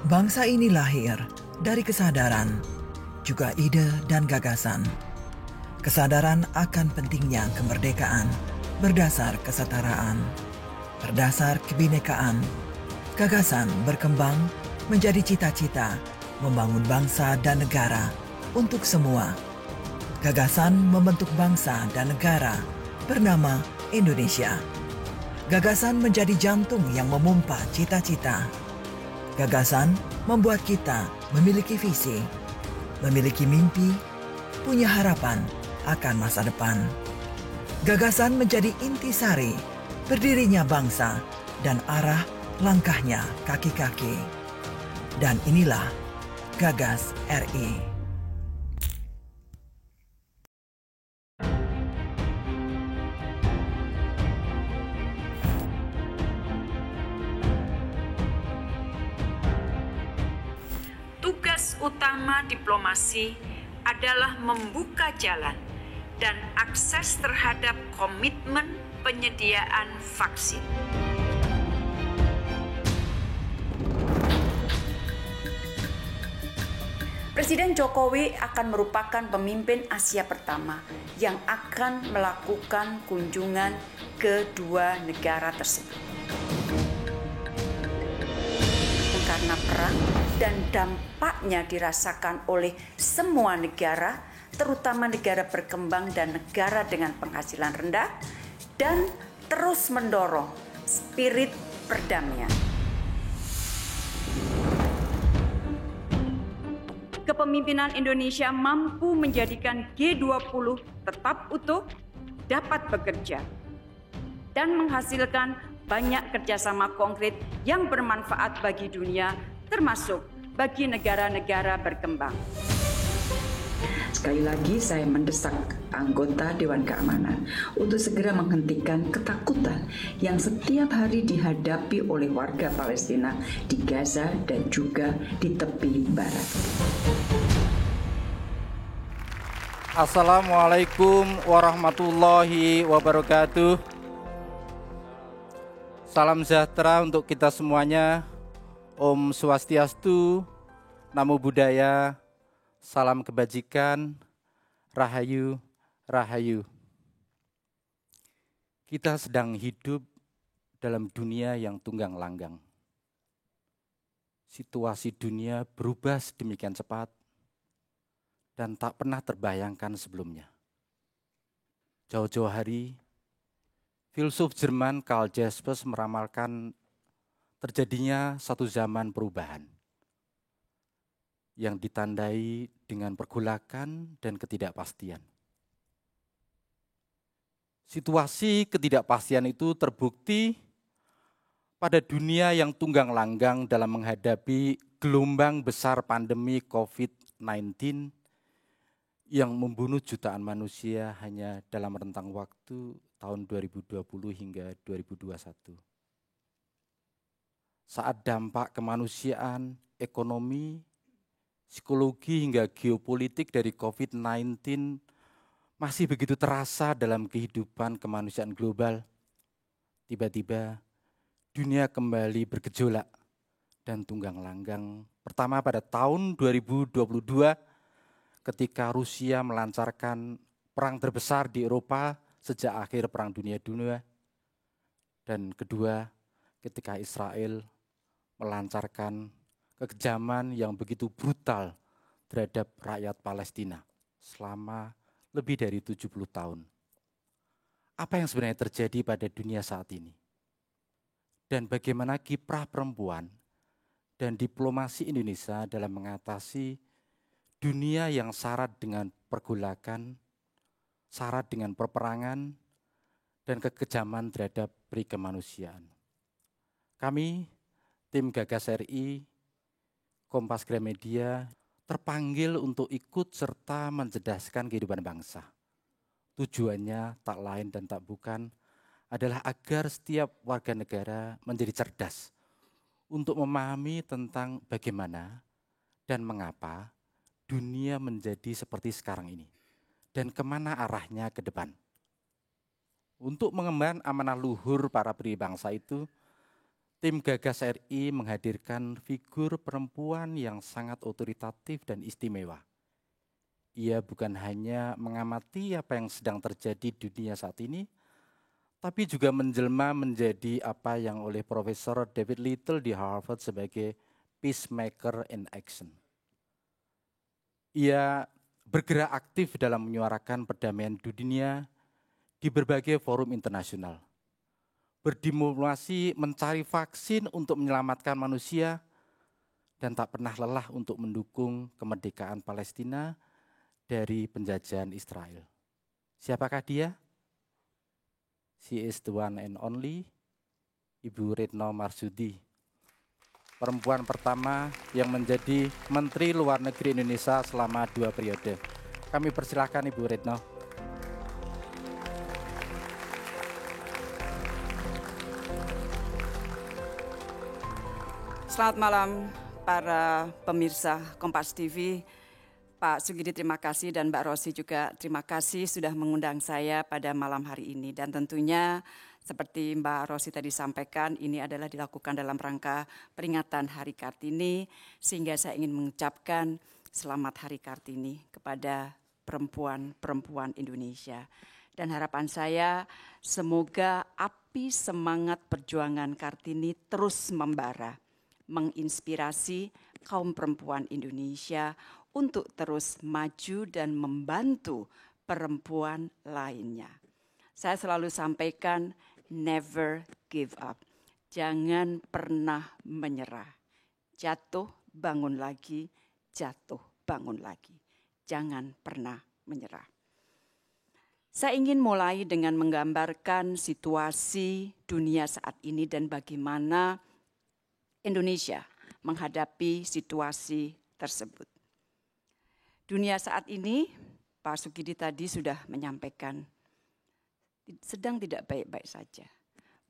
Bangsa ini lahir dari kesadaran, juga ide dan gagasan. Kesadaran akan pentingnya kemerdekaan berdasar kesetaraan, berdasar kebinekaan. Gagasan berkembang menjadi cita-cita membangun bangsa dan negara untuk semua. Gagasan membentuk bangsa dan negara bernama Indonesia. Gagasan menjadi jantung yang memompa cita-cita. Gagasan membuat kita memiliki visi, memiliki mimpi, punya harapan akan masa depan. Gagasan menjadi intisari berdirinya bangsa dan arah langkahnya kaki-kaki. Dan inilah Gagas RI. Tugas utama diplomasi adalah membuka jalan dan akses terhadap komitmen penyediaan vaksin. Presiden Jokowi akan merupakan pemimpin Asia pertama yang akan melakukan kunjungan ke dua negara tersebut. Karena perang dan dampaknya dirasakan oleh semua negara, terutama negara berkembang dan negara dengan penghasilan rendah, dan terus mendorong spirit perdamaian. Kepemimpinan Indonesia mampu menjadikan G20 tetap utuh, dapat bekerja, dan menghasilkan banyak kerjasama konkret yang bermanfaat bagi dunia, termasuk bagi negara-negara berkembang. Sekali lagi saya mendesak anggota Dewan Keamanan untuk segera menghentikan ketakutan yang setiap hari dihadapi oleh warga Palestina di Gaza dan juga di tepi barat. Assalamualaikum warahmatullahi wabarakatuh. Salam sejahtera untuk kita semuanya. Om Swastiastu, Namo Buddhaya, salam kebajikan, Rahayu, Rahayu. Kita sedang hidup dalam dunia yang tunggang langgang. Situasi dunia berubah sedemikian cepat dan tak pernah terbayangkan sebelumnya. Jauh-jauh hari, filsuf Jerman Karl Jaspers meramalkan terjadinya satu zaman perubahan yang ditandai dengan pergolakan dan ketidakpastian. Situasi ketidakpastian itu terbukti pada dunia yang tunggang langgang dalam menghadapi gelombang besar pandemi COVID-19 yang membunuh jutaan manusia hanya dalam rentang waktu tahun 2020 hingga 2021. Saat dampak kemanusiaan, ekonomi, psikologi hingga geopolitik dari COVID-19 masih begitu terasa dalam kehidupan kemanusiaan global, tiba-tiba dunia kembali bergejolak dan tunggang langgang. Pertama pada tahun 2022 ketika Rusia melancarkan perang terbesar di Eropa sejak akhir Perang Dunia II. Dan kedua ketika Israel melancarkan kekejaman yang begitu brutal terhadap rakyat Palestina selama lebih dari 70 tahun. Apa yang sebenarnya terjadi pada dunia saat ini? Dan bagaimana kiprah perempuan dan diplomasi Indonesia dalam mengatasi dunia yang syarat dengan pergolakan, syarat dengan peperangan, dan kekejaman terhadap peri kemanusiaan. Kami, tim Gagas RI, Kompas Gramedia, terpanggil untuk ikut serta mencerdaskan kehidupan bangsa. Tujuannya tak lain dan tak bukan adalah agar setiap warga negara menjadi cerdas untuk memahami tentang bagaimana dan mengapa dunia menjadi seperti sekarang ini dan kemana arahnya ke depan. Untuk mengemban amanah luhur para pendiri bangsa itu, Tim Gagas RI menghadirkan figur perempuan yang sangat otoritatif dan istimewa. Ia bukan hanya mengamati apa yang sedang terjadi di dunia saat ini, tapi juga menjelma menjadi apa yang oleh Profesor David Little di Harvard sebagai peacemaker in action. Ia bergerak aktif dalam menyuarakan perdamaian dunia di berbagai forum internasional. Berdiplomasi mencari vaksin untuk menyelamatkan manusia dan tak pernah lelah untuk mendukung kemerdekaan Palestina dari penjajahan Israel. Siapakah dia? She is the one and only Ibu Retno Marsudi, perempuan pertama yang menjadi Menteri Luar Negeri Indonesia selama 2 periode. Kami persilahkan Ibu Retno. Selamat malam para pemirsa Kompas TV. Pak Sugidi terima kasih dan Mbak Rosi juga terima kasih sudah mengundang saya pada malam hari ini. Dan tentunya seperti Mbak Rosi tadi sampaikan, ini adalah dilakukan dalam rangka peringatan Hari Kartini, sehingga saya ingin mengucapkan selamat Hari Kartini kepada perempuan-perempuan Indonesia. Dan harapan saya semoga api semangat perjuangan Kartini terus membara, menginspirasi kaum perempuan Indonesia untuk terus maju dan membantu perempuan lainnya. Saya selalu sampaikan, never give up. Jangan pernah menyerah. Jatuh, bangun lagi, jatuh, bangun lagi. Jangan pernah menyerah. Saya ingin mulai dengan menggambarkan situasi dunia saat ini dan bagaimana Indonesia menghadapi situasi tersebut. Dunia saat ini, Pak Sugidi tadi sudah menyampaikan, sedang tidak baik-baik saja.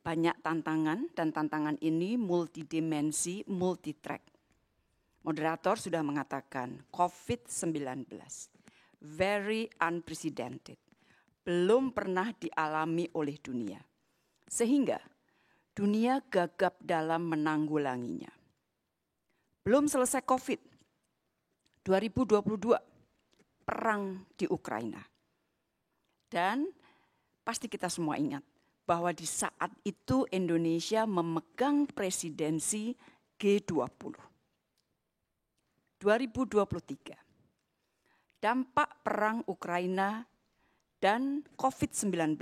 Banyak tantangan dan tantangan ini multidimensi, multitrack. Moderator sudah mengatakan COVID-19, very unprecedented, belum pernah dialami oleh dunia. Sehingga dunia gagap dalam menanggulanginya. Belum selesai COVID, 2022, perang di Ukraina. Dan pasti kita semua ingat bahwa di saat itu Indonesia memegang presidensi G20. 2023, dampak perang Ukraina dan COVID-19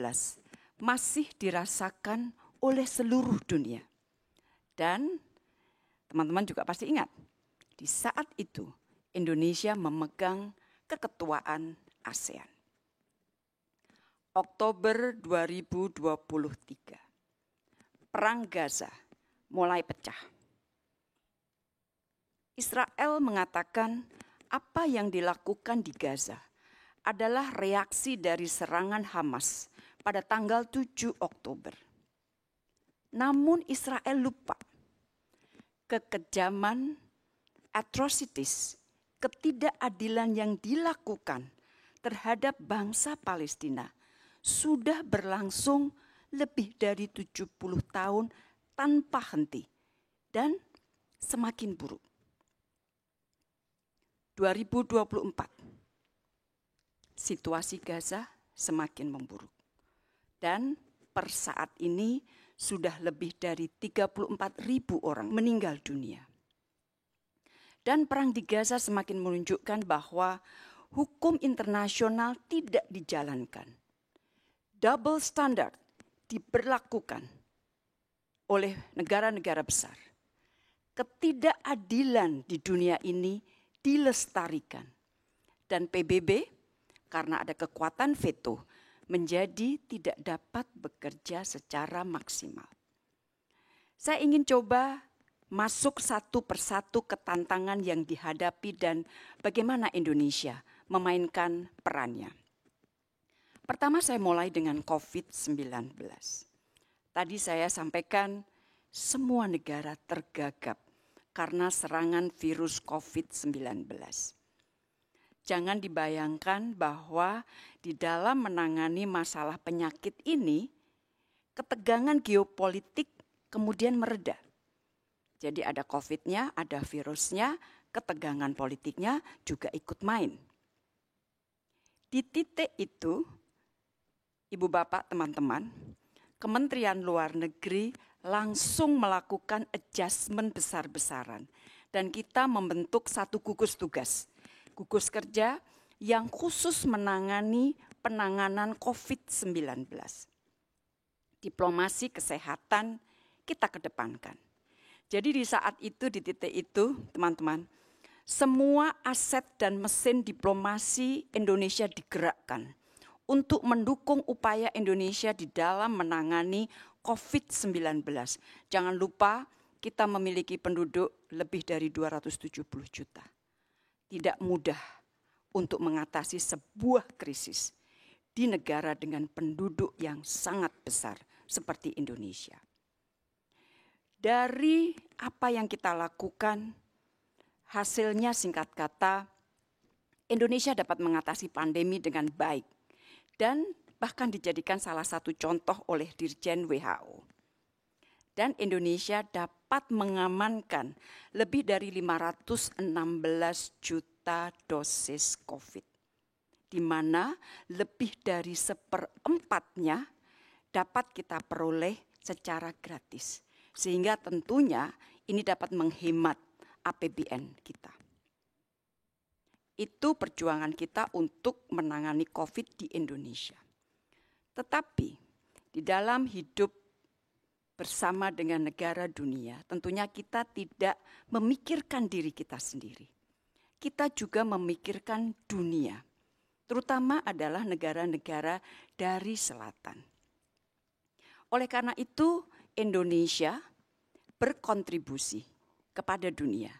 masih dirasakan oleh seluruh dunia. Dan teman-teman juga pasti ingat, di saat itu Indonesia memegang keketuaan ASEAN. Oktober 2023, Perang Gaza mulai pecah. Israel mengatakan apa yang dilakukan di Gaza adalah reaksi dari serangan Hamas pada tanggal 7 Oktober. Namun Israel lupa kekejaman, atrocities, ketidakadilan yang dilakukan terhadap bangsa Palestina sudah berlangsung lebih dari 70 tahun tanpa henti dan semakin buruk. 2024, situasi Gaza semakin memburuk. Dan per saat ini sudah lebih dari 34.000 orang meninggal dunia. Dan perang di Gaza semakin menunjukkan bahwa hukum internasional tidak dijalankan. Double standard diberlakukan oleh negara-negara besar. Ketidakadilan di dunia ini dilestarikan. Dan PBB karena ada kekuatan veto menjadi tidak dapat bekerja secara maksimal. Saya ingin coba masuk satu persatu ke tantangan yang dihadapi dan bagaimana Indonesia memainkan perannya. Pertama saya mulai dengan COVID-19. Tadi saya sampaikan semua negara tergagap karena serangan virus COVID-19. Jangan dibayangkan bahwa di dalam menangani masalah penyakit ini, ketegangan geopolitik kemudian mereda. Jadi ada COVID-nya, ada virusnya, ketegangan politiknya juga ikut main. Di titik itu, Ibu Bapak, teman-teman, Kementerian Luar Negeri langsung melakukan adjustment besar-besaran. Dan kita membentuk satu gugus tugas. Gugus kerja yang khusus menangani penanganan COVID-19. Diplomasi kesehatan kita kedepankan. Jadi di saat itu, di titik itu, teman-teman, semua aset dan mesin diplomasi Indonesia digerakkan untuk mendukung upaya Indonesia di dalam menangani COVID-19. Jangan lupa kita memiliki penduduk lebih dari 270 juta. Tidak mudah untuk mengatasi sebuah krisis di negara dengan penduduk yang sangat besar seperti Indonesia. Dari apa yang kita lakukan, hasilnya singkat kata, Indonesia dapat mengatasi pandemi dengan baik dan bahkan dijadikan salah satu contoh oleh Dirjen WHO. Dan Indonesia dapat mengamankan lebih dari 516 juta dosis COVID, di mana lebih dari 1/4-nya dapat kita peroleh secara gratis. Sehingga tentunya ini dapat menghemat APBN kita. Itu perjuangan kita untuk menangani COVID di Indonesia. Tetapi di dalam hidup bersama dengan negara dunia, tentunya kita tidak memikirkan diri kita sendiri. Kita juga memikirkan dunia, terutama adalah negara-negara dari selatan. Oleh karena itu, Indonesia berkontribusi kepada dunia.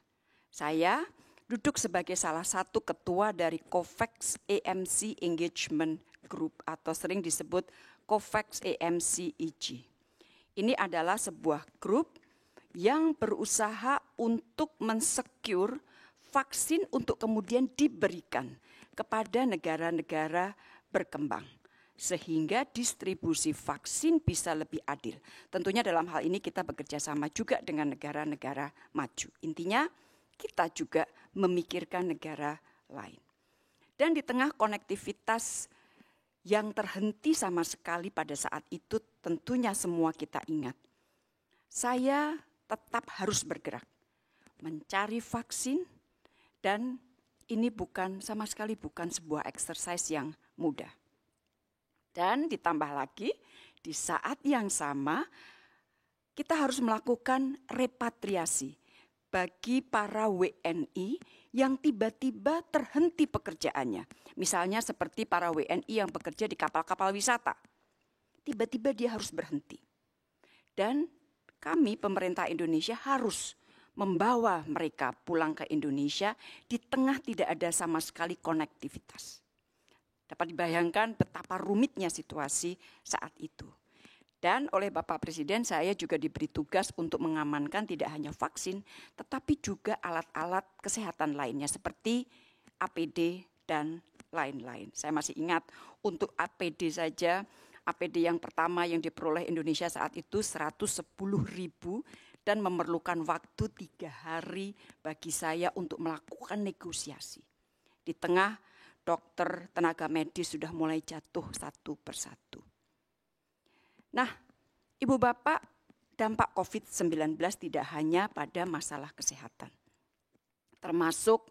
Saya duduk sebagai salah satu ketua dari COVAX AMC Engagement Group atau sering disebut COVAX AMC EG. Ini adalah sebuah grup yang berusaha untuk mensecure vaksin untuk kemudian diberikan kepada negara-negara berkembang. Sehingga distribusi vaksin bisa lebih adil. Tentunya dalam hal ini kita bekerja sama juga dengan negara-negara maju. Intinya kita juga memikirkan negara lain. Dan di tengah konektivitas yang terhenti sama sekali pada saat itu, tentunya semua kita ingat. Saya tetap harus bergerak, mencari vaksin, dan ini sama sekali bukan sebuah exercise yang mudah. Dan ditambah lagi, di saat yang sama, kita harus melakukan repatriasi bagi para WNI yang tiba-tiba terhenti pekerjaannya. Misalnya seperti para WNI yang bekerja di kapal-kapal wisata. Tiba-tiba dia harus berhenti. Dan kami, pemerintah Indonesia, harus membawa mereka pulang ke Indonesia di tengah tidak ada sama sekali konektivitas. Dapat dibayangkan betapa rumitnya situasi saat itu. Dan oleh Bapak Presiden saya juga diberi tugas untuk mengamankan tidak hanya vaksin, tetapi juga alat-alat kesehatan lainnya seperti APD dan lain-lain. Saya masih ingat untuk APD saja, APD yang pertama yang diperoleh Indonesia saat itu 110.000 dan memerlukan waktu 3 hari bagi saya untuk melakukan negosiasi. Di tengah dokter, tenaga medis sudah mulai jatuh satu persatu. Nah, Ibu Bapak, dampak COVID-19 tidak hanya pada masalah kesehatan, termasuk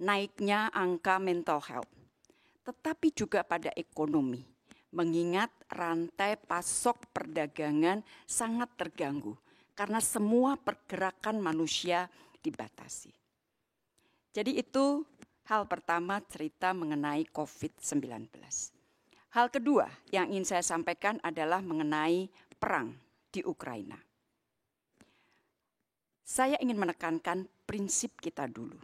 naiknya angka mental health, tetapi juga pada ekonomi, mengingat rantai pasok perdagangan sangat terganggu karena semua pergerakan manusia dibatasi. Jadi itu hal pertama cerita mengenai COVID-19. Hal kedua yang ingin saya sampaikan adalah mengenai perang di Ukraina. Saya ingin menekankan prinsip kita dulu,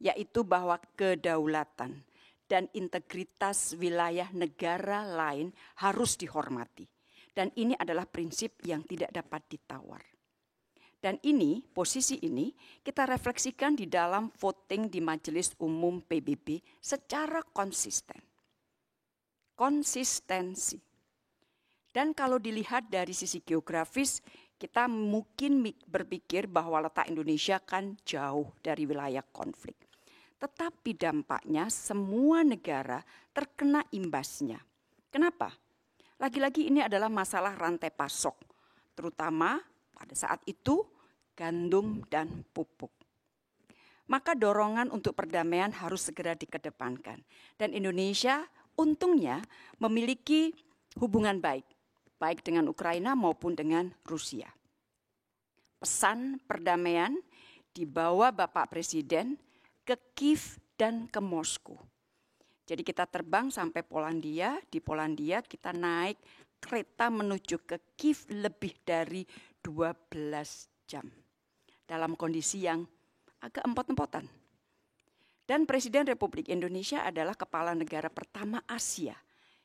yaitu bahwa kedaulatan dan integritas wilayah negara lain harus dihormati. Dan ini adalah prinsip yang tidak dapat ditawar. Dan ini, posisi ini, kita refleksikan di dalam voting di Majelis Umum PBB secara konsisten. Konsistensi. Dan kalau dilihat dari sisi geografis, Kita mungkin berpikir bahwa letak Indonesia kan jauh dari wilayah konflik. Tetapi dampaknya semua negara terkena imbasnya. Kenapa? Lagi-lagi ini adalah masalah rantai pasok, terutama pada saat itu gandum dan pupuk. Maka dorongan untuk perdamaian harus segera dikedepankan. Dan Indonesia untungnya memiliki hubungan baik dengan Ukraina maupun dengan Rusia. Pesan perdamaian dibawa Bapak Presiden ke Kiev dan ke Moskow. Jadi kita terbang sampai Polandia, di Polandia kita naik kereta menuju ke Kiev lebih dari 12 jam. Dalam kondisi yang agak empot-empotan. Dan Presiden Republik Indonesia adalah kepala negara pertama Asia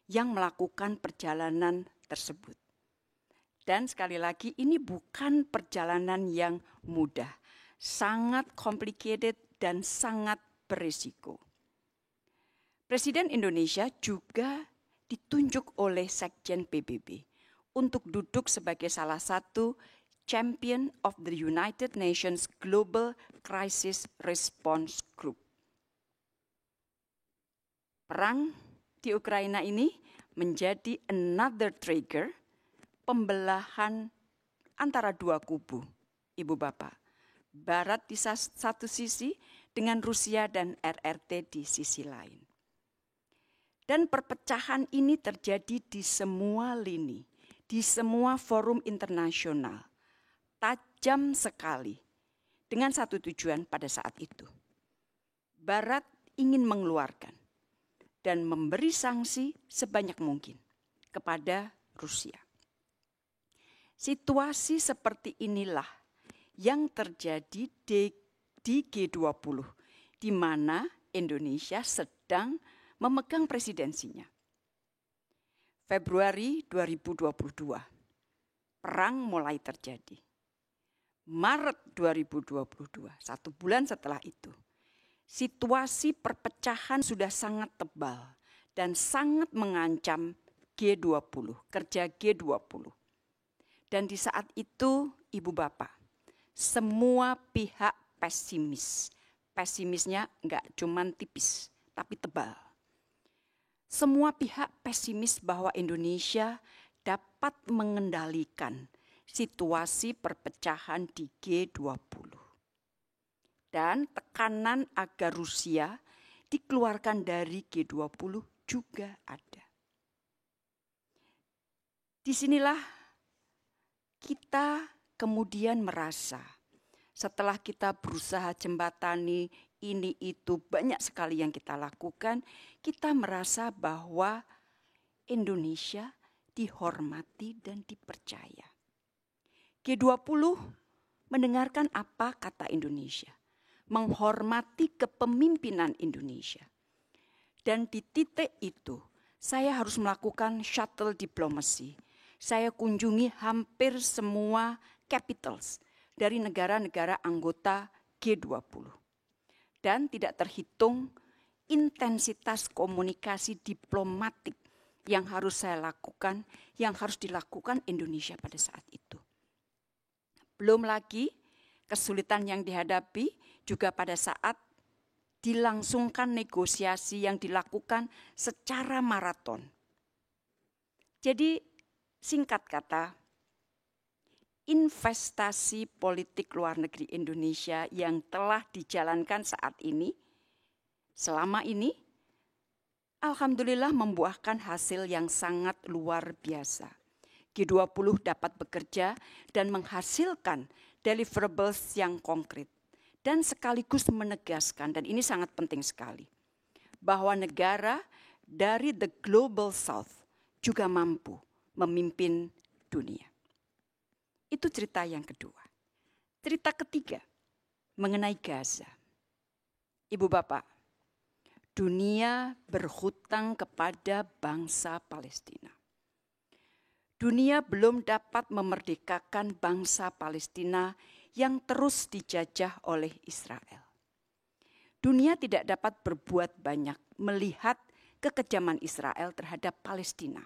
yang melakukan perjalanan tersebut. Dan sekali lagi ini bukan perjalanan yang mudah, sangat complicated dan sangat berisiko. Presiden Indonesia juga ditunjuk oleh Sekjen PBB untuk duduk sebagai salah satu champion of the United Nations Global Crisis Response Group. Perang di Ukraina ini menjadi another trigger pembelahan antara dua kubu, Ibu Bapak. Barat di satu sisi dengan Rusia dan RRT di sisi lain. Dan perpecahan ini terjadi di semua lini, di semua forum internasional. Tajam sekali dengan satu tujuan pada saat itu. Barat ingin mengeluarkan dan memberi sanksi sebanyak mungkin kepada Rusia. Situasi seperti inilah yang terjadi di G20, di mana Indonesia sedang memegang presidensinya. Februari 2022, perang mulai terjadi. Maret 2022, 1 bulan setelah itu, situasi perpecahan sudah sangat tebal dan sangat mengancam G20, kerja G20. Dan di saat itu, Ibu Bapak, semua pihak pesimis. Pesimisnya enggak cuma tipis, tapi tebal. Semua pihak pesimis bahwa Indonesia dapat mengendalikan situasi perpecahan di G20. Dan tekanan agar Rusia dikeluarkan dari G20 juga ada. Disinilah kita kemudian merasa setelah kita berusaha jembatani ini itu banyak sekali yang kita lakukan, kita merasa bahwa Indonesia dihormati dan dipercaya. G20 mendengarkan apa kata Indonesia, menghormati kepemimpinan Indonesia. Dan di titik itu, saya harus melakukan shuttle diplomasi. Saya kunjungi hampir semua capitals dari negara-negara anggota G20. Dan tidak terhitung intensitas komunikasi diplomatik yang harus saya lakukan, yang harus dilakukan Indonesia pada saat itu. Belum lagi kesulitan yang dihadapi juga pada saat dilangsungkan negosiasi yang dilakukan secara maraton. Jadi singkat kata, investasi politik luar negeri Indonesia yang telah dijalankan saat ini, selama ini, alhamdulillah membuahkan hasil yang sangat luar biasa. G20 dapat bekerja dan menghasilkan deliverables yang konkret. Dan sekaligus menegaskan, dan ini sangat penting sekali, bahwa negara dari the Global South juga mampu memimpin dunia. Itu cerita yang kedua. Cerita ketiga mengenai Gaza. Ibu Bapak, dunia berhutang kepada bangsa Palestina. Dunia belum dapat memerdekakan bangsa Palestina yang terus dijajah oleh Israel. Dunia tidak dapat berbuat banyak melihat kekejaman Israel terhadap Palestina.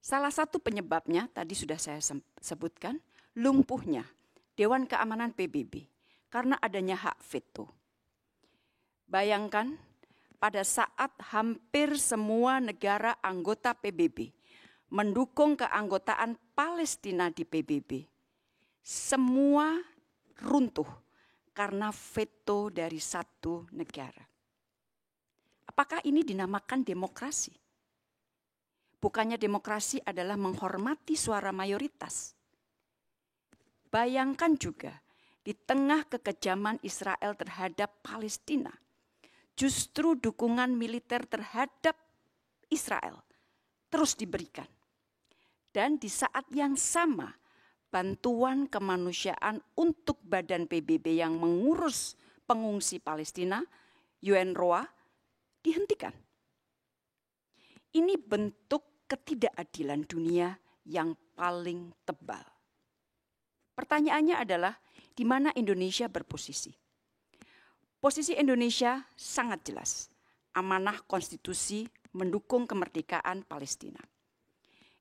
Salah satu penyebabnya tadi sudah saya sebutkan, lumpuhnya Dewan Keamanan PBB karena adanya hak veto. Bayangkan pada saat hampir semua negara anggota PBB mendukung keanggotaan Palestina di PBB, semua runtuh karena veto dari satu negara. Apakah ini dinamakan demokrasi? Bukannya demokrasi adalah menghormati suara mayoritas. Bayangkan juga di tengah kekejaman Israel terhadap Palestina, justru dukungan militer terhadap Israel terus diberikan. Dan di saat yang sama, bantuan kemanusiaan untuk badan PBB yang mengurus pengungsi Palestina, UNRWA, dihentikan. Ini bentuk ketidakadilan dunia yang paling tebal. Pertanyaannya adalah, di mana Indonesia berposisi? Posisi Indonesia sangat jelas. Amanah konstitusi mendukung kemerdekaan Palestina.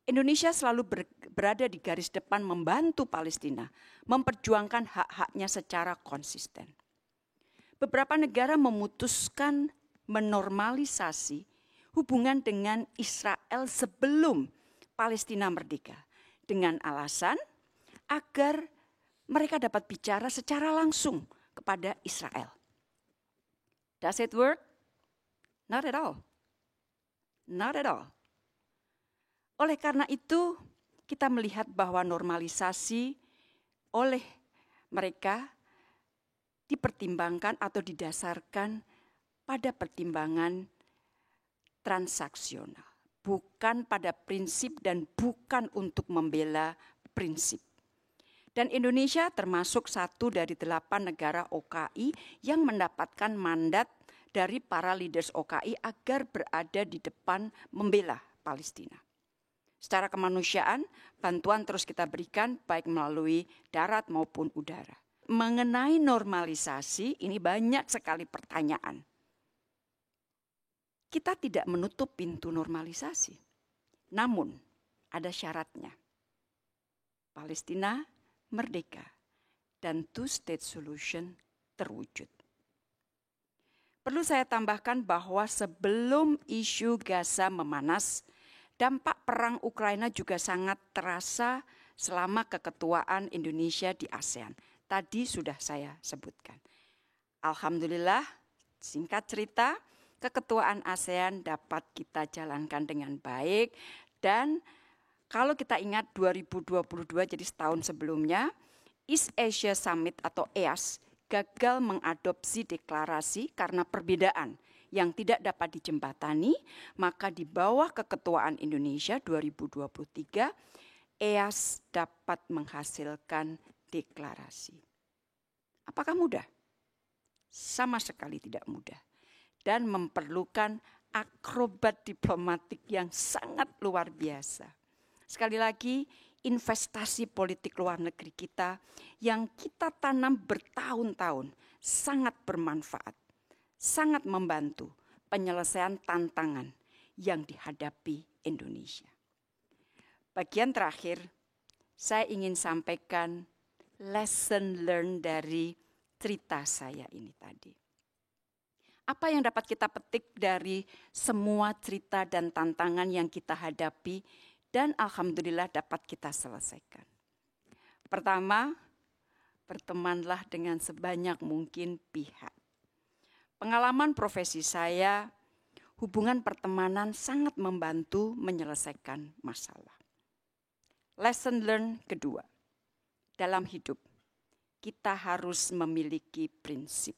Indonesia selalu berada di garis depan membantu Palestina memperjuangkan hak-haknya secara konsisten. Beberapa negara memutuskan menormalisasi hubungan dengan Israel sebelum Palestina merdeka dengan alasan agar mereka dapat bicara secara langsung kepada Israel. Does it work? Not at all. Not at all. Oleh karena itu, kita melihat bahwa normalisasi oleh mereka dipertimbangkan atau didasarkan pada pertimbangan transaksional, bukan pada prinsip dan bukan untuk membela prinsip. Dan Indonesia termasuk satu dari 8 negara OKI yang mendapatkan mandat dari para leaders OKI agar berada di depan membela Palestina. Secara kemanusiaan, bantuan terus kita berikan baik melalui darat maupun udara. Mengenai normalisasi, ini banyak sekali pertanyaan. Kita tidak menutup pintu normalisasi. Namun, ada syaratnya. Palestina merdeka dan two-state solution terwujud. Perlu saya tambahkan bahwa sebelum isu Gaza memanas, dampak perang Ukraina juga sangat terasa selama keketuaan Indonesia di ASEAN. Tadi sudah saya sebutkan. Alhamdulillah, singkat cerita, keketuaan ASEAN dapat kita jalankan dengan baik. Dan kalau kita ingat 2022, jadi setahun sebelumnya, East Asia Summit atau EAS gagal mengadopsi deklarasi karena perbedaan yang tidak dapat dijembatani, maka di bawah keketuaan Indonesia 2023, EAS dapat menghasilkan deklarasi. Apakah mudah? Sama sekali tidak mudah. Dan memerlukan akrobat diplomatik yang sangat luar biasa. Sekali lagi, investasi politik luar negeri kita yang kita tanam bertahun-tahun sangat bermanfaat. Sangat membantu penyelesaian tantangan yang dihadapi Indonesia. Bagian terakhir, saya ingin sampaikan lesson learned dari cerita saya ini tadi. Apa yang dapat kita petik dari semua cerita dan tantangan yang kita hadapi dan alhamdulillah dapat kita selesaikan. Pertama, bertemanlah dengan sebanyak mungkin pihak. Pengalaman profesi saya, hubungan pertemanan sangat membantu menyelesaikan masalah. Lesson learned kedua, dalam hidup kita harus memiliki prinsip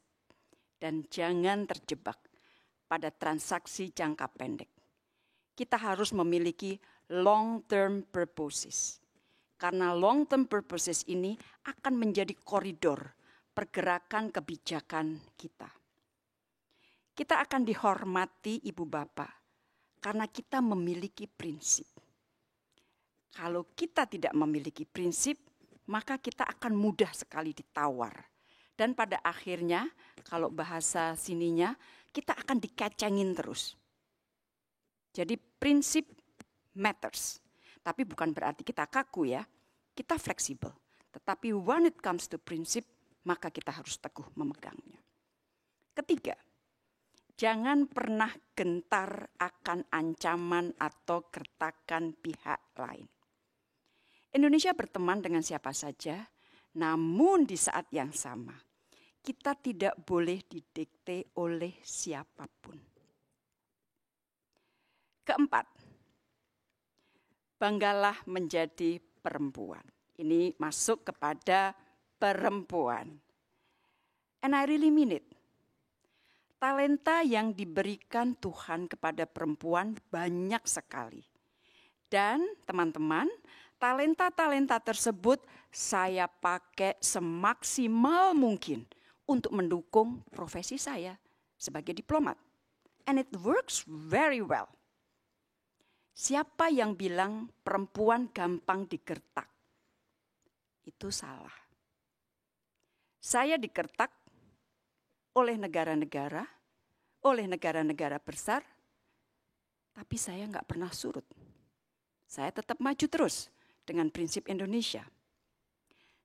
dan jangan terjebak pada transaksi jangka pendek. Kita harus memiliki long-term purposes. Karena long-term purposes ini akan menjadi koridor pergerakan kebijakan kita. Kita akan dihormati ibu bapak karena kita memiliki prinsip. Kalau kita tidak memiliki prinsip, maka kita akan mudah sekali ditawar. Dan pada akhirnya, kalau bahasa sininya, kita akan dikacangin terus. Jadi prinsip matters. Tapi bukan berarti kita kaku ya, kita fleksibel. Tetapi when it comes to prinsip, maka kita harus teguh memegangnya. Ketiga, jangan pernah gentar akan ancaman atau gertakan pihak lain. Indonesia berteman dengan siapa saja, namun di saat yang sama, kita tidak boleh didikte oleh siapapun. Keempat, banggalah menjadi perempuan. Ini masuk kepada perempuan. And I really mean it. Talenta yang diberikan Tuhan kepada perempuan banyak sekali. Dan teman-teman, talenta-talenta tersebut saya pakai semaksimal mungkin untuk mendukung profesi saya sebagai diplomat. And it works very well. Siapa yang bilang perempuan gampang digertak? Itu salah. Saya digertak oleh negara-negara besar, tapi saya nggak pernah surut. Saya tetap maju terus dengan prinsip Indonesia.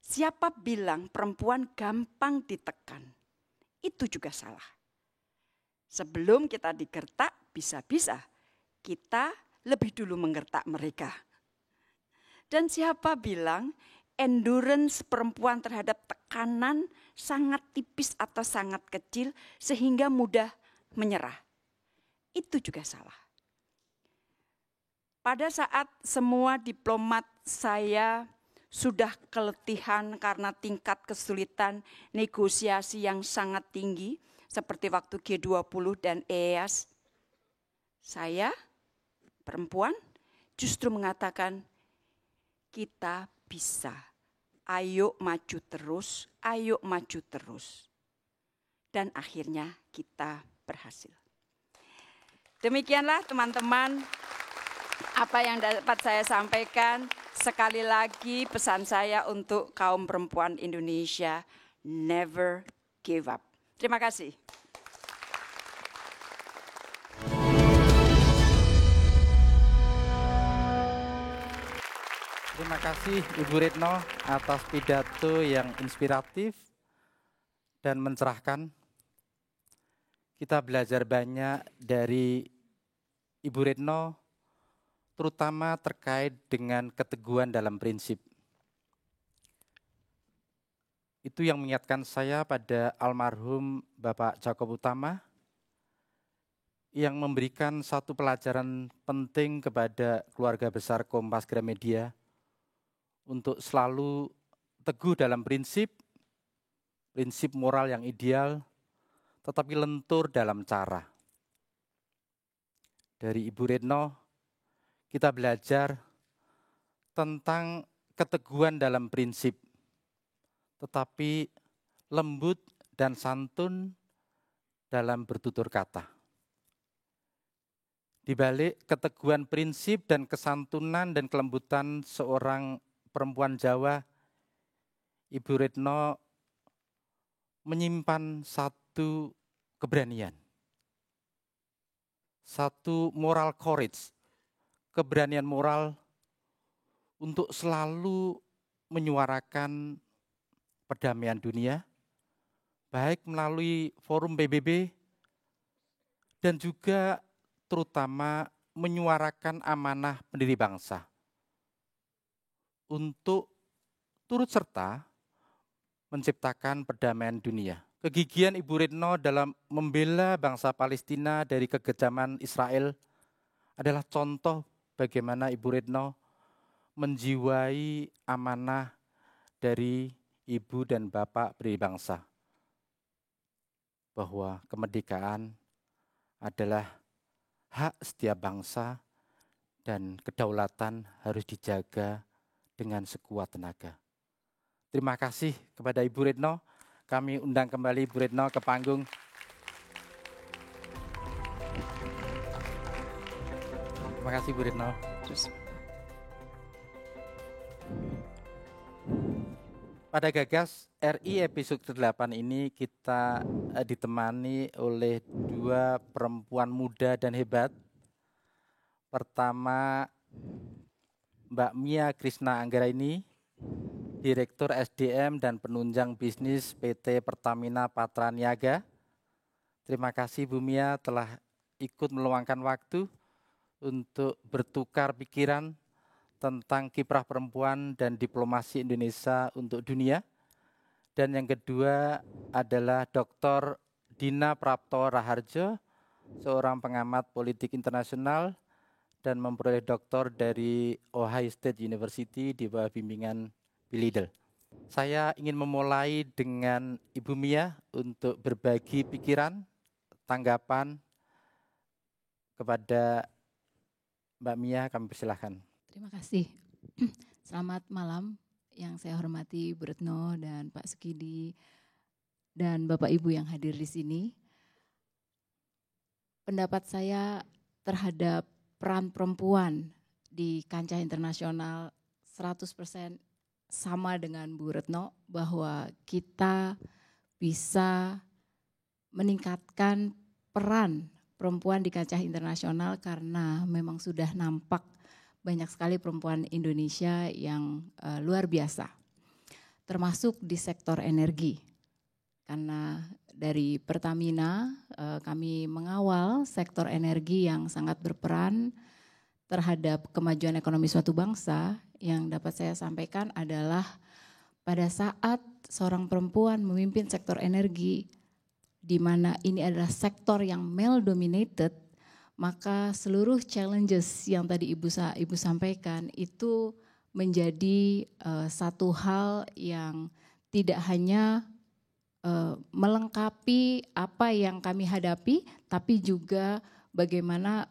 Siapa bilang perempuan gampang ditekan? Itu juga salah. Sebelum kita digertak, bisa-bisa kita lebih dulu menggertak mereka. Dan siapa bilang endurance perempuan terhadap tekanan sangat tipis atau sangat kecil sehingga mudah menyerah? Itu juga salah. Pada saat semua diplomat saya sudah keletihan karena tingkat kesulitan negosiasi yang sangat tinggi, seperti waktu G20 dan EAS, saya, perempuan, justru mengatakan, kita bisa, ayo maju terus, ayo maju terus. Dan akhirnya kita berhasil. Demikianlah teman-teman, apa yang dapat saya sampaikan. Sekali lagi pesan saya untuk kaum perempuan Indonesia, never give up. Terima kasih. Terima kasih Ibu Retno atas pidato yang inspiratif dan mencerahkan. Kita belajar banyak dari Ibu Retno, terutama terkait dengan keteguhan dalam prinsip. Itu yang mengingatkan saya pada almarhum Bapak Jakob Utama yang memberikan satu pelajaran penting kepada keluarga besar Kompas Gramedia untuk selalu teguh dalam prinsip moral yang ideal, tetapi lentur dalam cara. Dari Ibu Retno, kita belajar tentang keteguhan dalam prinsip, tetapi lembut dan santun dalam bertutur kata. Di balik keteguhan prinsip dan kesantunan dan kelembutan seorang perempuan Jawa, Ibu Retno menyimpan satu keberanian, satu moral courage, keberanian moral untuk selalu menyuarakan perdamaian dunia, baik melalui forum PBB dan juga terutama menyuarakan amanah pendiri bangsa untuk turut serta menciptakan perdamaian dunia. Kegigihan Ibu Retno dalam membela bangsa Palestina dari kekejaman Israel adalah contoh bagaimana Ibu Retno menjiwai amanah dari Ibu dan Bapak pendiri bangsa, bahwa kemerdekaan adalah hak setiap bangsa dan kedaulatan harus dijaga dengan sekuat tenaga. Terima kasih kepada Ibu Retno. Kami undang kembali Ibu Retno ke panggung. Terima kasih Bu Retno. Pada Gagas RI episode ke-8 ini kita ditemani oleh dua perempuan muda dan hebat. Pertama, Mbak Mia Krishna Anggraini, Direktur SDM dan Penunjang Bisnis PT Pertamina Patraniaga. Terima kasih Bu Mia telah ikut meluangkan waktu untuk bertukar pikiran tentang kiprah perempuan dan diplomasi Indonesia untuk dunia. Dan yang kedua adalah Dr. Dina Prapto Raharjo, seorang pengamat politik internasional dan memperoleh doktor dari Ohio State University di bawah bimbingan Bill Liddell. Saya ingin memulai dengan Ibu Mia untuk berbagi pikiran, tanggapan kepada Mbak Mia, kami persilahkan. Terima kasih. Selamat malam yang saya hormati Bu Retno dan Pak Sukidi dan Bapak Ibu yang hadir di sini. Pendapat saya terhadap peran perempuan di kancah internasional 100% sama dengan Bu Retno, bahwa kita bisa meningkatkan peran perempuan di kancah internasional karena memang sudah nampak banyak sekali perempuan Indonesia yang luar biasa, termasuk di sektor energi. Karena dari Pertamina kami mengawal sektor energi yang sangat berperan terhadap kemajuan ekonomi suatu bangsa. Yang dapat saya sampaikan adalah pada saat seorang perempuan memimpin sektor energi, di mana ini adalah sektor yang male dominated, maka seluruh challenges yang tadi Ibu sampaikan itu menjadi satu hal yang tidak hanya melengkapi apa yang kami hadapi, tapi juga bagaimana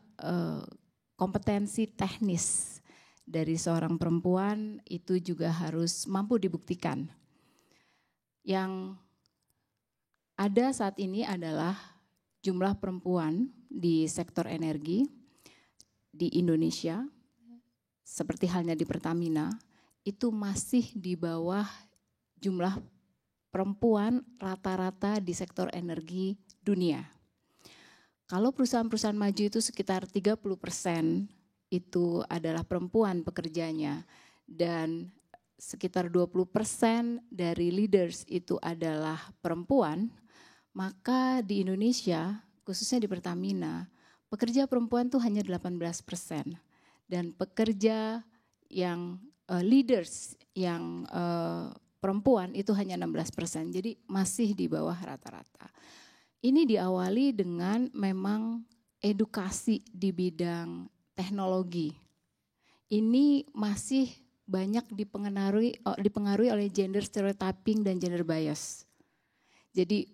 kompetensi teknis dari seorang perempuan itu juga harus mampu dibuktikan. Yang ada saat ini adalah jumlah perempuan di sektor energi di Indonesia, seperti halnya di Pertamina, itu masih di bawah jumlah perempuan rata-rata di sektor energi dunia. Kalau perusahaan-perusahaan maju itu sekitar 30% itu adalah perempuan pekerjanya, dan sekitar 20% dari leaders itu adalah perempuan, maka di Indonesia, khususnya di Pertamina, pekerja perempuan itu hanya 18%. Dan pekerja yang leaders yang perempuan itu hanya 16%, jadi masih di bawah rata-rata. Ini diawali dengan memang edukasi di bidang teknologi. Ini masih banyak dipengaruhi oleh gender stereotyping dan gender bias. Jadi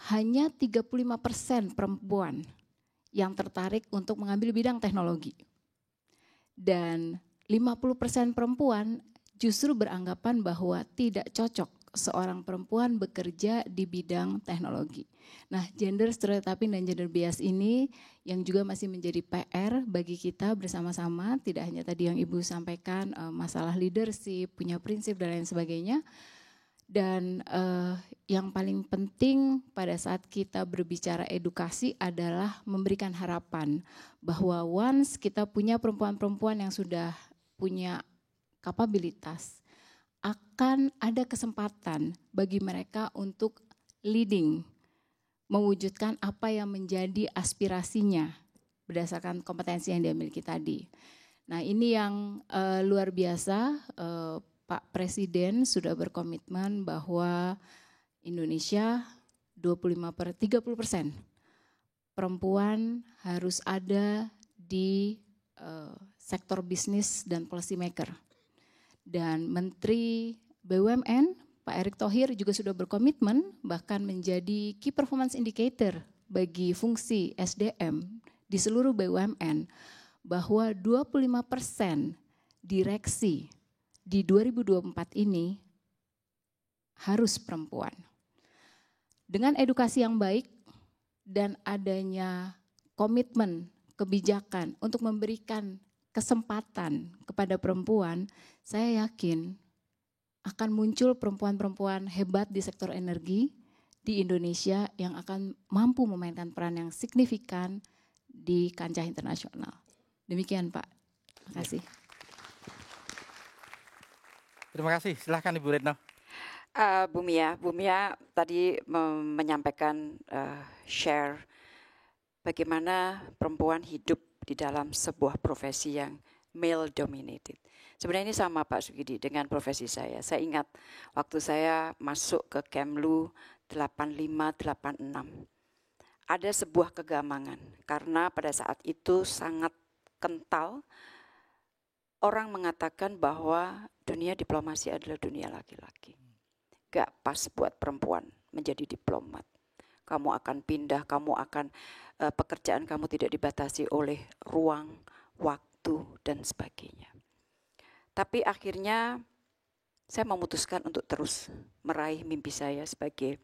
hanya 35% perempuan yang tertarik untuk mengambil bidang teknologi. Dan 50% perempuan justru beranggapan bahwa tidak cocok seorang perempuan bekerja di bidang teknologi. Nah, gender stereotyping dan gender bias ini yang juga masih menjadi PR bagi kita bersama-sama, tidak hanya tadi yang Ibu sampaikan, masalah leadership, punya prinsip dan lain sebagainya. Dan yang paling penting pada saat kita berbicara edukasi adalah memberikan harapan bahwa once kita punya perempuan-perempuan yang sudah punya kapabilitas, akan ada kesempatan bagi mereka untuk leading, mewujudkan apa yang menjadi aspirasinya berdasarkan kompetensi yang dia miliki tadi. Nah, ini yang luar biasa, Pak Presiden sudah berkomitmen bahwa Indonesia 30% perempuan harus ada di sektor bisnis dan policy maker. Dan Menteri BUMN Pak Erick Thohir juga sudah berkomitmen bahkan menjadi key performance indicator bagi fungsi SDM di seluruh BUMN, bahwa 25% direksi di 2024 ini harus perempuan. Dengan edukasi yang baik dan adanya komitmen kebijakan untuk memberikan kesempatan kepada perempuan, saya yakin akan muncul perempuan-perempuan hebat di sektor energi di Indonesia yang akan mampu memainkan peran yang signifikan di kancah internasional. Demikian Pak, terima kasih. Terima kasih, silahkan Ibu Retno. Bu Mia tadi menyampaikan share bagaimana perempuan hidup di dalam sebuah profesi yang male dominated. Sebenarnya ini sama Pak Sugidi dengan profesi saya. Saya ingat waktu saya masuk ke Kemlu 85-86. Ada sebuah kegamangan karena pada saat itu sangat kental orang mengatakan bahwa dunia diplomasi adalah dunia laki-laki. Gak pas buat perempuan menjadi diplomat. Kamu akan pindah, pekerjaan kamu tidak dibatasi oleh ruang, waktu, dan sebagainya. Tapi akhirnya saya memutuskan untuk terus meraih mimpi saya sebagai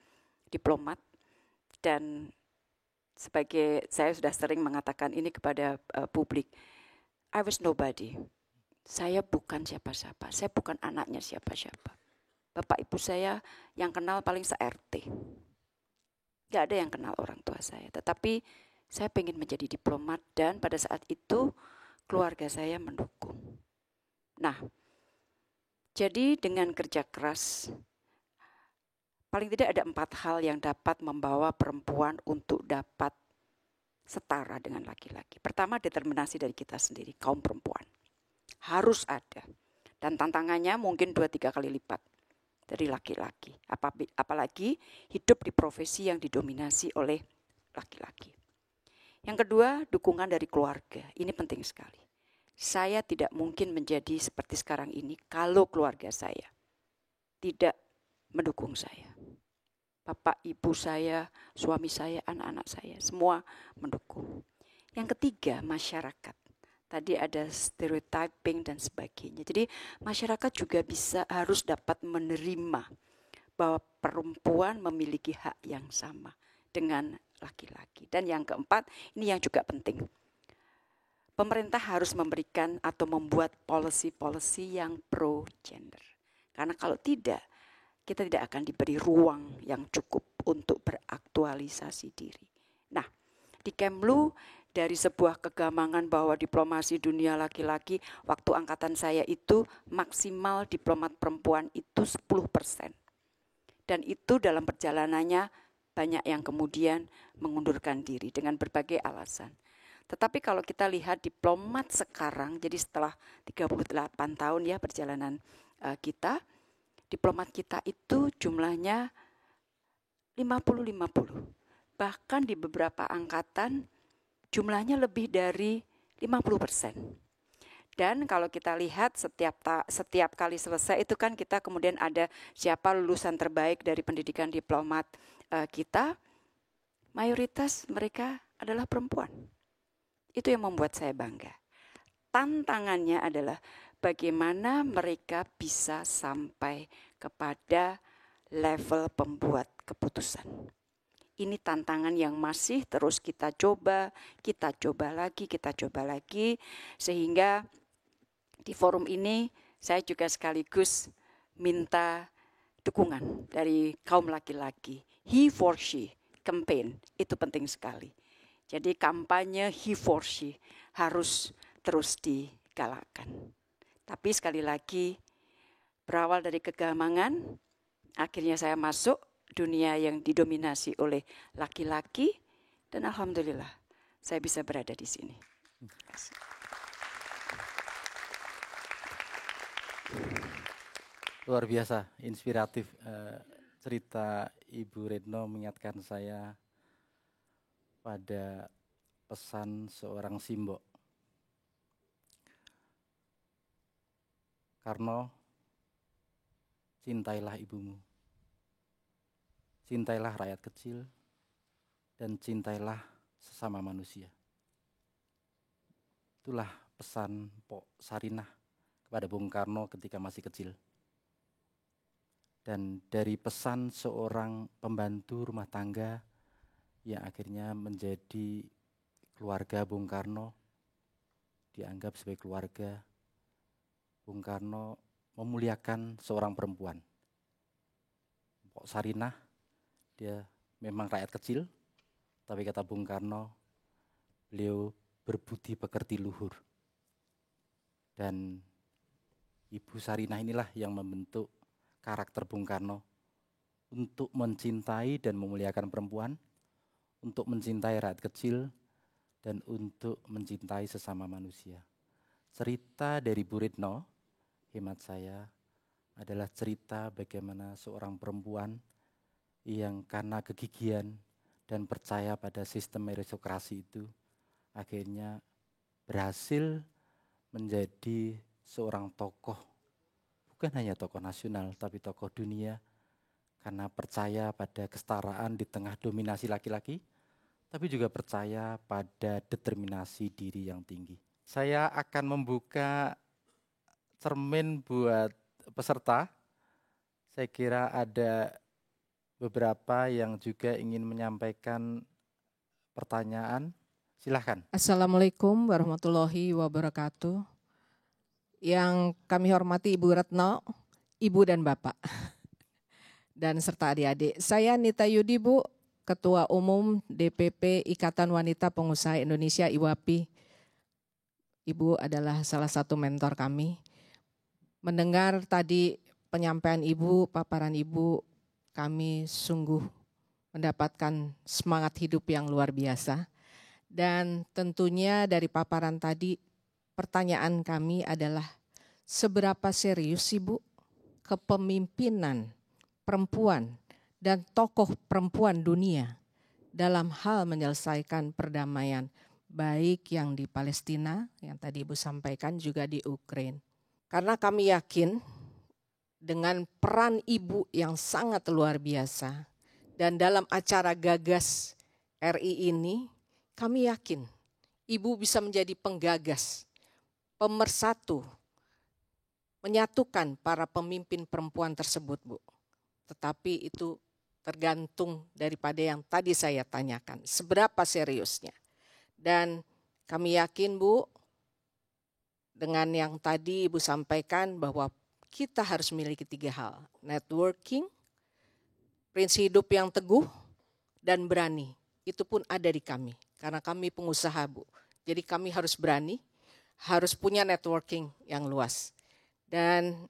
diplomat, dan saya sudah sering mengatakan ini kepada publik, I was nobody. Saya bukan siapa-siapa, saya bukan anaknya siapa-siapa. Bapak ibu saya yang kenal paling se-RT. Gak ada yang kenal orang tua saya. Tetapi saya ingin menjadi diplomat dan pada saat itu keluarga saya mendukung. Nah, jadi dengan kerja keras, paling tidak ada 4 hal yang dapat membawa perempuan untuk dapat setara dengan laki-laki. Pertama, determinasi dari kita sendiri, kaum perempuan. Harus ada. Dan tantangannya mungkin 2-3 kali lipat dari laki-laki. Apalagi hidup di profesi yang didominasi oleh laki-laki. Yang kedua, dukungan dari keluarga. Ini penting sekali. Saya tidak mungkin menjadi seperti sekarang ini kalau keluarga saya tidak mendukung saya. Bapak, ibu saya, suami saya, anak-anak saya, semua mendukung. Yang ketiga, masyarakat. Tadi ada stereotyping dan sebagainya. Jadi masyarakat juga harus dapat menerima bahwa perempuan memiliki hak yang sama dengan laki-laki. Dan yang keempat, ini yang juga penting. Pemerintah harus memberikan atau membuat policy-policy yang pro-gender. Karena kalau tidak, kita tidak akan diberi ruang yang cukup untuk beraktualisasi diri. Nah, di Kemlu, dari sebuah kegamangan bahwa diplomasi dunia laki-laki, waktu angkatan saya itu maksimal diplomat perempuan itu 10%. Dan itu dalam perjalanannya banyak yang kemudian mengundurkan diri dengan berbagai alasan. Tetapi kalau kita lihat diplomat sekarang, jadi setelah 38 tahun ya perjalanan kita, diplomat kita itu jumlahnya 50-50. Bahkan di beberapa angkatan jumlahnya lebih dari 50%. Dan kalau kita lihat setiap kali selesai itu kan kita kemudian ada siapa lulusan terbaik dari pendidikan diplomat kita, mayoritas mereka adalah perempuan. Itu yang membuat saya bangga. Tantangannya adalah bagaimana mereka bisa sampai kepada level pembuat keputusan. Ini tantangan yang masih terus kita coba lagi, sehingga di forum ini saya juga sekaligus minta dukungan dari kaum laki-laki. He for she campaign itu penting sekali. Jadi kampanye he for she harus terus digalakkan. Tapi sekali lagi berawal dari kegamangan, akhirnya saya masuk dunia yang didominasi oleh laki-laki, dan alhamdulillah saya bisa berada di sini. Luar biasa, inspiratif. Cerita Ibu Retno mengingatkan saya pada pesan seorang simbok. Karno, cintailah ibumu. Cintailah rakyat kecil dan cintailah sesama manusia. Itulah pesan Pok Sarinah kepada Bung Karno ketika masih kecil. Dan dari pesan seorang pembantu rumah tangga yang akhirnya menjadi keluarga Bung Karno, dianggap sebagai keluarga, Bung Karno memuliakan seorang perempuan. Pok Sarinah, dia memang rakyat kecil, tapi kata Bung Karno, beliau berbudi pekerti luhur. Dan Ibu Sarinah inilah yang membentuk karakter Bung Karno untuk mencintai dan memuliakan perempuan, untuk mencintai rakyat kecil, dan untuk mencintai sesama manusia. Cerita dari Bu Retno, hemat saya, adalah cerita bagaimana seorang perempuan yang karena kegigihan dan percaya pada sistem meritokrasi itu akhirnya berhasil menjadi seorang tokoh, bukan hanya tokoh nasional tapi tokoh dunia, karena percaya pada kesetaraan di tengah dominasi laki-laki, tapi juga percaya pada determinasi diri yang tinggi. Saya akan membuka cermin buat peserta. Saya kira ada beberapa yang juga ingin menyampaikan pertanyaan. Silahkan. Assalamualaikum warahmatullahi wabarakatuh. Yang kami hormati Ibu Retno, Ibu dan Bapak, dan serta adik-adik. Saya Nita Yudi, Bu, Ketua Umum DPP Ikatan Wanita Pengusaha Indonesia IWAPI. Ibu adalah salah satu mentor kami. Mendengar tadi penyampaian Ibu, paparan Ibu, kami sungguh mendapatkan semangat hidup yang luar biasa. Dan tentunya dari paparan tadi, pertanyaan kami adalah seberapa serius Ibu kepemimpinan perempuan dan tokoh perempuan dunia dalam hal menyelesaikan perdamaian, baik yang di Palestina, yang tadi Ibu sampaikan, juga di Ukraina. Karena kami yakin dengan peran Ibu yang sangat luar biasa dan dalam acara Gagas RI ini, kami yakin Ibu bisa menjadi penggagas, pemersatu, menyatukan para pemimpin perempuan tersebut, Bu. Tetapi itu tergantung daripada yang tadi saya tanyakan, seberapa seriusnya. Dan kami yakin, Bu, dengan yang tadi Ibu sampaikan bahwa kita harus memiliki 3 hal, networking, prinsip hidup yang teguh, dan berani. Itu pun ada di kami, karena kami pengusaha, Bu. Jadi kami harus berani, harus punya networking yang luas. Dan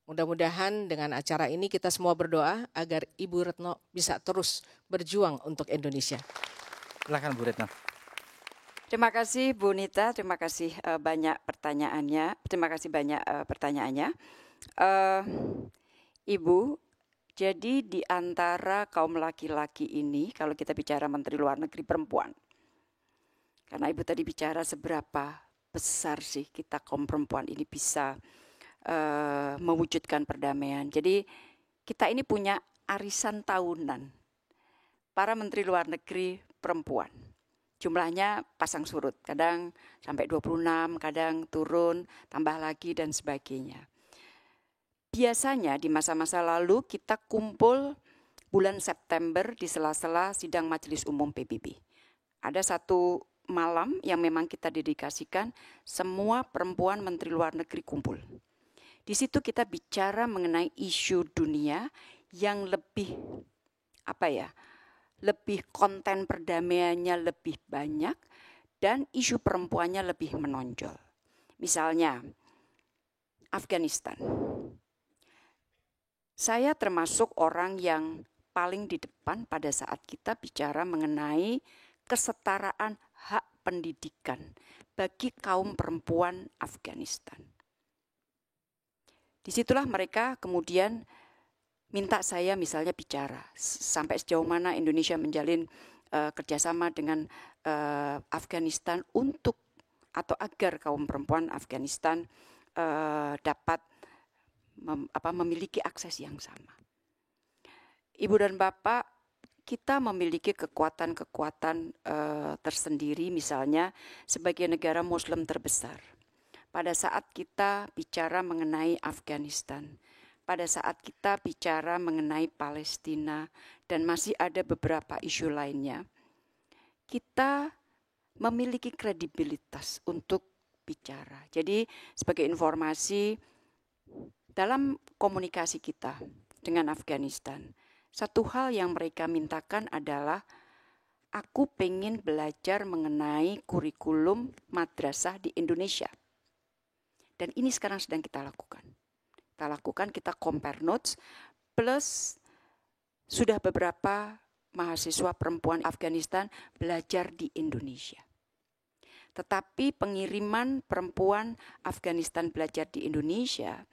mudah-mudahan dengan acara ini kita semua berdoa agar Ibu Retno bisa terus berjuang untuk Indonesia. Silakan Bu Retno. Terima kasih Bu Nita, terima kasih banyak pertanyaannya. Terima kasih banyak pertanyaannya. Ibu, jadi di antara kaum laki-laki ini, kalau kita bicara Menteri Luar Negeri perempuan, karena Ibu tadi bicara seberapa besar sih kita kaum perempuan ini bisa mewujudkan perdamaian. Jadi kita ini punya arisan tahunan para Menteri Luar Negeri perempuan. Jumlahnya pasang surut, kadang sampai 26, kadang turun, tambah lagi dan sebagainya. Biasanya di masa-masa lalu kita kumpul bulan September di sela-sela sidang Majelis Umum PBB. Ada satu malam yang memang kita dedikasikan semua perempuan Menteri Luar Negeri kumpul. Di situ kita bicara mengenai isu dunia yang lebih lebih konten perdamaiannya lebih banyak dan isu perempuannya lebih menonjol. Misalnya Afghanistan. Saya termasuk orang yang paling di depan pada saat kita bicara mengenai kesetaraan hak pendidikan bagi kaum perempuan Afghanistan. Disitulah mereka kemudian minta saya misalnya bicara sampai sejauh mana Indonesia menjalin kerjasama dengan Afghanistan untuk atau agar kaum perempuan Afghanistan dapat memiliki akses yang sama. Ibu dan Bapak, kita memiliki kekuatan-kekuatan tersendiri, misalnya sebagai negara Muslim terbesar. Pada saat kita bicara mengenai Afghanistan, pada saat kita bicara mengenai Palestina, dan masih ada beberapa isu lainnya, kita memiliki kredibilitas untuk bicara. Jadi sebagai informasi, dalam komunikasi kita dengan Afghanistan, satu hal yang mereka mintakan adalah aku pengen belajar mengenai kurikulum madrasah di Indonesia. Dan ini sekarang sedang kita lakukan. kita lakukan, kita compare notes, plus sudah beberapa mahasiswa perempuan Afghanistan belajar di Indonesia. Tetapi pengiriman perempuan Afghanistan belajar di Indonesia,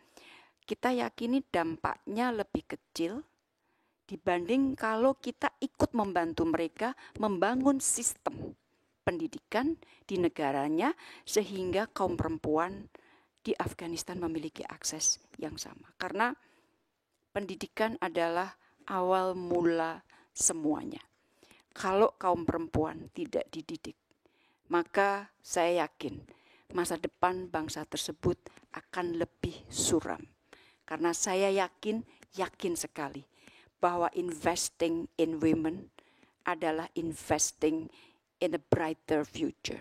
kita yakini dampaknya lebih kecil dibanding kalau kita ikut membantu mereka membangun sistem pendidikan di negaranya sehingga kaum perempuan di Afghanistan memiliki akses yang sama. Karena pendidikan adalah awal mula semuanya. Kalau kaum perempuan tidak dididik, maka saya yakin masa depan bangsa tersebut akan lebih suram. Karena saya yakin sekali bahwa investing in women adalah investing in a brighter future.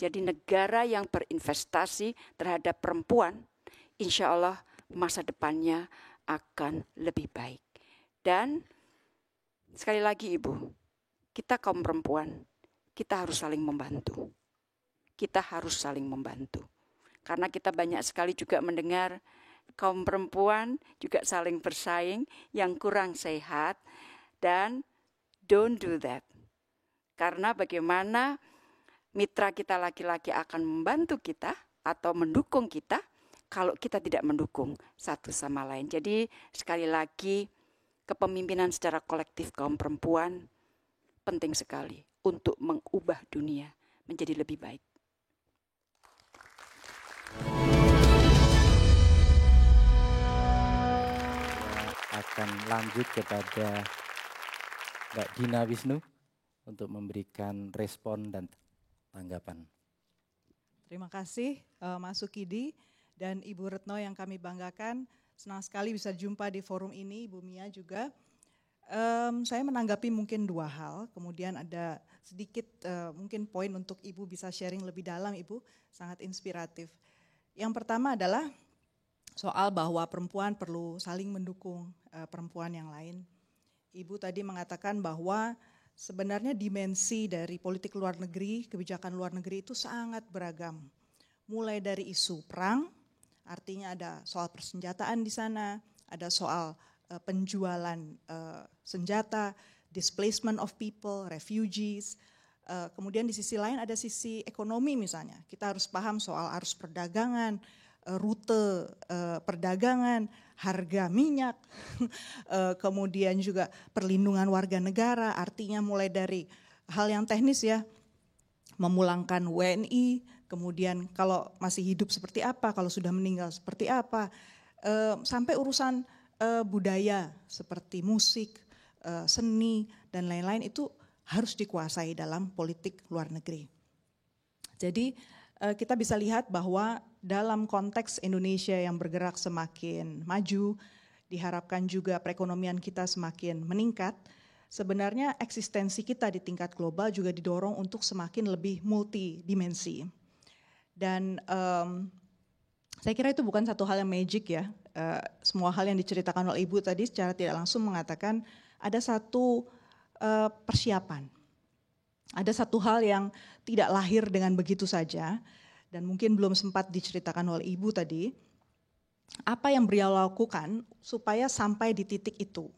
Jadi negara yang berinvestasi terhadap perempuan, insya Allah masa depannya akan lebih baik. Dan sekali lagi Ibu, kita kaum perempuan, kita harus saling membantu. Kita harus saling membantu. Karena kita banyak sekali juga mendengar kaum perempuan juga saling bersaing yang kurang sehat, dan don't do that. Karena bagaimana mitra kita laki-laki akan membantu kita atau mendukung kita kalau kita tidak mendukung satu sama lain. Jadi sekali lagi kepemimpinan secara kolektif kaum perempuan penting sekali untuk mengubah dunia menjadi lebih baik. Akan lanjut kepada Mbak Dina Wisnu untuk memberikan respon dan tanggapan. Terima kasih Mas Sukidi dan Ibu Retno yang kami banggakan. Senang sekali bisa jumpa di forum ini, Ibu Mia juga. Saya menanggapi mungkin dua hal, kemudian ada sedikit mungkin poin untuk Ibu bisa sharing lebih dalam, Ibu, sangat inspiratif. Yang pertama adalah soal bahwa perempuan perlu saling mendukung perempuan yang lain. Ibu tadi mengatakan bahwa sebenarnya dimensi dari politik luar negeri, kebijakan luar negeri itu sangat beragam. Mulai dari isu perang, artinya ada soal persenjataan di sana, ada soal penjualan senjata, displacement of people, refugees. Kemudian di sisi lain ada sisi ekonomi misalnya. Kita harus paham soal arus perdagangan, rute perdagangan, harga minyak, kemudian juga perlindungan warga negara, artinya mulai dari hal yang teknis ya, memulangkan WNI, kemudian kalau masih hidup seperti apa, kalau sudah meninggal seperti apa, sampai urusan budaya seperti musik, seni, dan lain-lain itu harus dikuasai dalam politik luar negeri. Jadi kita bisa lihat bahwa dalam konteks Indonesia yang bergerak semakin maju, diharapkan juga perekonomian kita semakin meningkat, sebenarnya eksistensi kita di tingkat global juga didorong untuk semakin lebih multidimensi. Dan saya kira itu bukan satu hal yang magic ya, semua hal yang diceritakan oleh Ibu tadi secara tidak langsung mengatakan ada satu persiapan. Ada satu hal yang tidak lahir dengan begitu saja dan mungkin belum sempat diceritakan oleh Ibu tadi. Apa yang beliau lakukan supaya sampai di titik itu.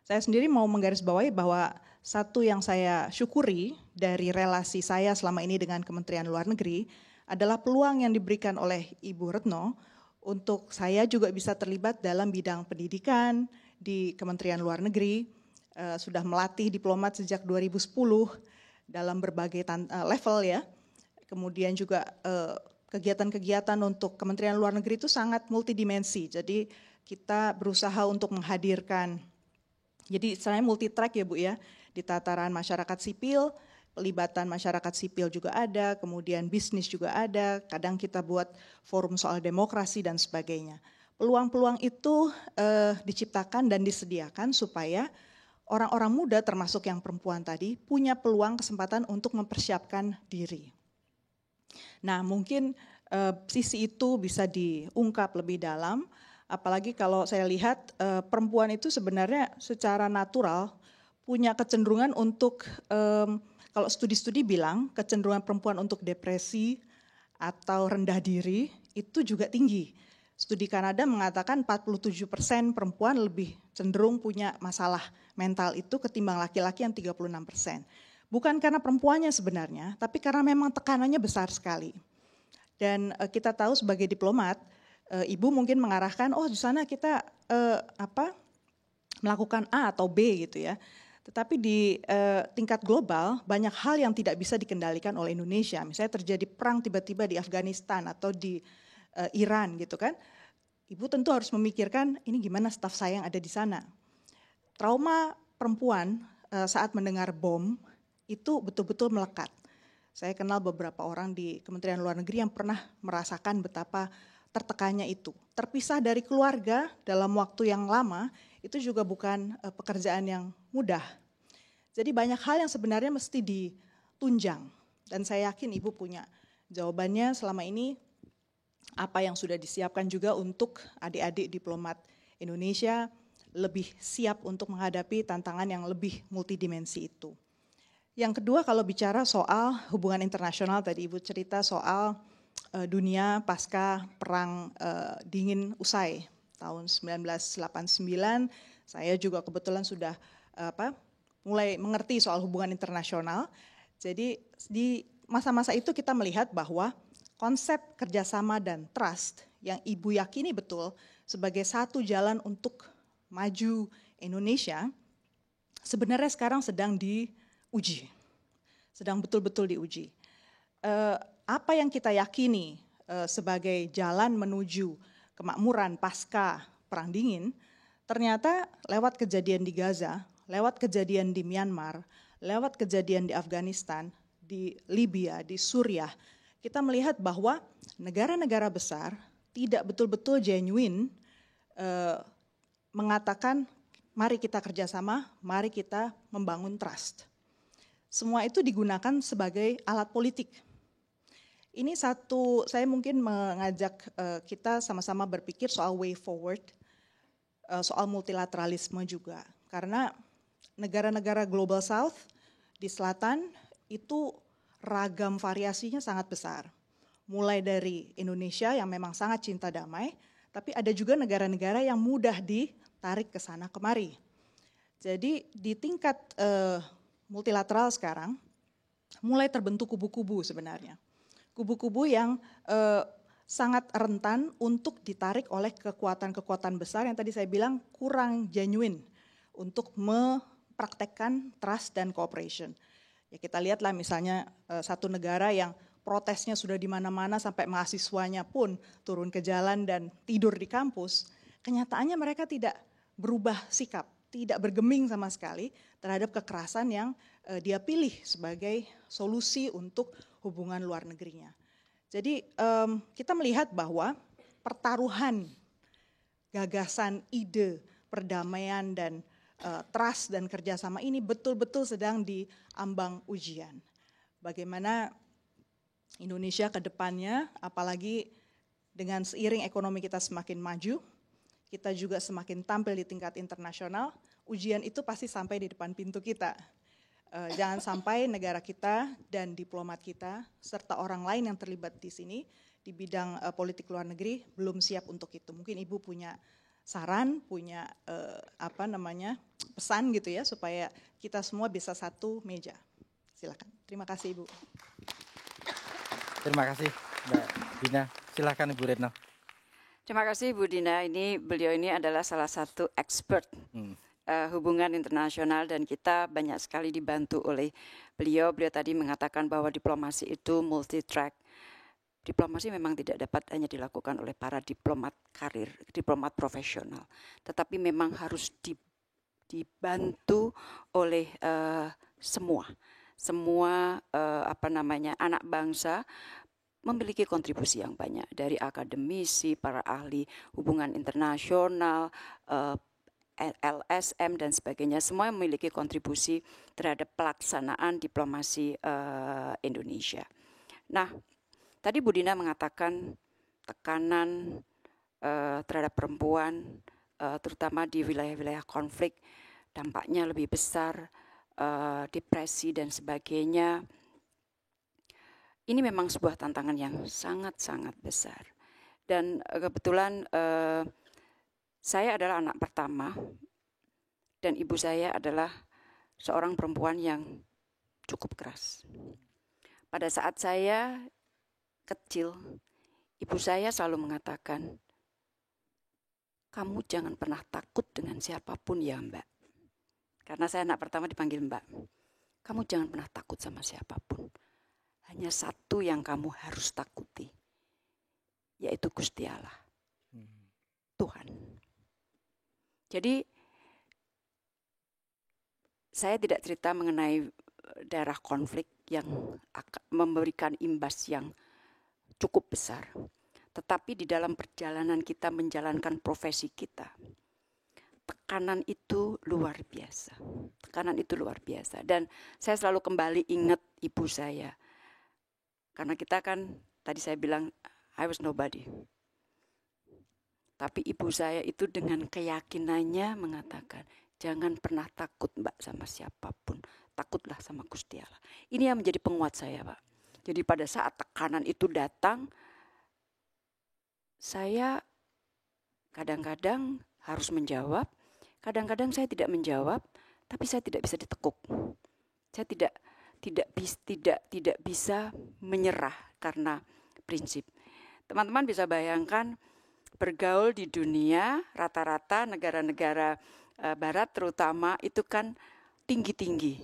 Saya sendiri mau menggarisbawahi bahwa satu yang saya syukuri dari relasi saya selama ini dengan Kementerian Luar Negeri adalah peluang yang diberikan oleh Ibu Retno untuk saya juga bisa terlibat dalam bidang pendidikan di Kementerian Luar Negeri. Sudah melatih diplomat sejak 2010 dalam berbagai level ya. Kemudian juga kegiatan-kegiatan untuk Kementerian Luar Negeri itu sangat multidimensi. Jadi kita berusaha untuk menghadirkan, jadi istilahnya multi track ya Bu ya, di tataran masyarakat sipil, pelibatan masyarakat sipil juga ada, kemudian bisnis juga ada, kadang kita buat forum soal demokrasi dan sebagainya. Peluang-peluang itu diciptakan dan disediakan supaya orang-orang muda termasuk yang perempuan tadi punya peluang kesempatan untuk mempersiapkan diri. Nah mungkin sisi itu bisa diungkap lebih dalam, apalagi kalau saya lihat perempuan itu sebenarnya secara natural punya kecenderungan untuk, kalau studi-studi bilang kecenderungan perempuan untuk depresi atau rendah diri itu juga tinggi. Studi Kanada mengatakan 47% perempuan lebih cenderung punya masalah mental itu ketimbang laki-laki yang 36%. Bukan karena perempuannya sebenarnya, tapi karena memang tekanannya besar sekali. Dan kita tahu sebagai diplomat, Ibu mungkin mengarahkan, oh di sana kita melakukan A atau B gitu ya. Tetapi di tingkat global banyak hal yang tidak bisa dikendalikan oleh Indonesia. Misalnya terjadi perang tiba-tiba di Afghanistan atau di Iran gitu kan. Ibu tentu harus memikirkan ini gimana staf saya yang ada di sana. Trauma perempuan saat mendengar bom itu betul-betul melekat. Saya kenal beberapa orang di Kementerian Luar Negeri yang pernah merasakan betapa tertekannya itu. Terpisah dari keluarga dalam waktu yang lama, itu juga bukan pekerjaan yang mudah. Jadi banyak hal yang sebenarnya mesti ditunjang. Dan saya yakin Ibu punya jawabannya selama ini, apa yang sudah disiapkan juga untuk adik-adik diplomat Indonesia lebih siap untuk menghadapi tantangan yang lebih multidimensi itu. Yang kedua, kalau bicara soal hubungan internasional, tadi Ibu cerita soal dunia pasca perang dingin usai tahun 1989, saya juga kebetulan sudah mulai mengerti soal hubungan internasional. Jadi di masa-masa itu kita melihat bahwa konsep kerjasama dan trust yang Ibu yakini betul sebagai satu jalan untuk maju Indonesia, sebenarnya sekarang sedang diuji, sedang betul-betul diuji. Apa yang kita yakini sebagai jalan menuju kemakmuran pasca Perang Dingin, ternyata lewat kejadian di Gaza, lewat kejadian di Myanmar, lewat kejadian di Afghanistan, di Libya, di Suriah, kita melihat bahwa negara-negara besar tidak betul-betul genuine mengatakan mari kita kerjasama, mari kita membangun trust. Semua itu digunakan sebagai alat politik. Ini satu, saya mungkin mengajak kita sama-sama berpikir soal way forward, soal multilateralisme juga. Karena negara-negara Global South di selatan itu ragam variasinya sangat besar. Mulai dari Indonesia yang memang sangat cinta damai, tapi ada juga negara-negara yang mudah ditarik ke sana kemari. Jadi di tingkat multilateral sekarang, mulai terbentuk kubu-kubu sebenarnya. Kubu-kubu yang sangat rentan untuk ditarik oleh kekuatan-kekuatan besar yang tadi saya bilang kurang genuine untuk mempraktekkan trust dan cooperation. Ya kita lihatlah misalnya satu negara yang protesnya sudah di mana-mana sampai mahasiswanya pun turun ke jalan dan tidur di kampus, kenyataannya mereka tidak berubah sikap, tidak bergeming sama sekali terhadap kekerasan yang dia pilih sebagai solusi untuk hubungan luar negerinya. Jadi kita melihat bahwa pertaruhan gagasan, ide, perdamaian dan trust dan kerjasama ini betul-betul sedang diambang ujian. Bagaimana Indonesia ke depannya, apalagi dengan seiring ekonomi kita semakin maju, kita juga semakin tampil di tingkat internasional, ujian itu pasti sampai di depan pintu kita. Jangan sampai negara kita dan diplomat kita serta orang lain yang terlibat di sini di bidang politik luar negeri belum siap untuk itu. Mungkin Ibu punya saran, punya pesan gitu ya supaya kita semua bisa satu meja. Silakan. Terima kasih Ibu. Terima kasih Mbak Dina. Silakan Ibu Retno. Terima kasih Bu Dina. Beliau ini adalah salah satu expert hubungan internasional dan kita banyak sekali dibantu oleh beliau. Beliau tadi mengatakan bahwa diplomasi itu multi track. Diplomasi memang tidak dapat hanya dilakukan oleh para diplomat karir, diplomat profesional, tetapi memang harus dibantu oleh semua anak bangsa memiliki kontribusi yang banyak dari akademisi, para ahli hubungan internasional, LSM dan sebagainya, semua memiliki kontribusi terhadap pelaksanaan diplomasi Indonesia. Nah, tadi Bu Dina mengatakan tekanan terhadap perempuan, terutama di wilayah-wilayah konflik, dampaknya lebih besar, depresi dan sebagainya. Ini memang sebuah tantangan yang sangat-sangat besar. Dan kebetulan saya adalah anak pertama dan ibu saya adalah seorang perempuan yang cukup keras. Pada saat saya kecil, ibu saya selalu mengatakan, kamu jangan pernah takut dengan siapapun ya Mbak. Karena saya anak pertama dipanggil Mbak. Kamu jangan pernah takut sama siapapun. Hanya satu yang kamu harus takuti, yaitu Gusti Allah, Tuhan. Jadi saya tidak cerita mengenai daerah konflik yang memberikan imbas yang cukup besar. Tetapi di dalam perjalanan kita menjalankan profesi kita, tekanan itu luar biasa. Tekanan itu luar biasa. Dan saya selalu kembali ingat ibu saya. Karena kita kan, tadi saya bilang, I was nobody. Tapi ibu saya itu dengan keyakinannya mengatakan, jangan pernah takut Mbak sama siapapun. Takutlah sama Gusti Allah. Ini yang menjadi penguat saya, Pak. Jadi pada saat tekanan itu datang, saya kadang-kadang harus menjawab, kadang-kadang saya tidak menjawab, tapi saya tidak bisa ditekuk. Saya tidak bisa menyerah karena prinsip. Teman-teman bisa bayangkan bergaul di dunia, rata-rata negara-negara barat terutama itu kan tinggi-tinggi.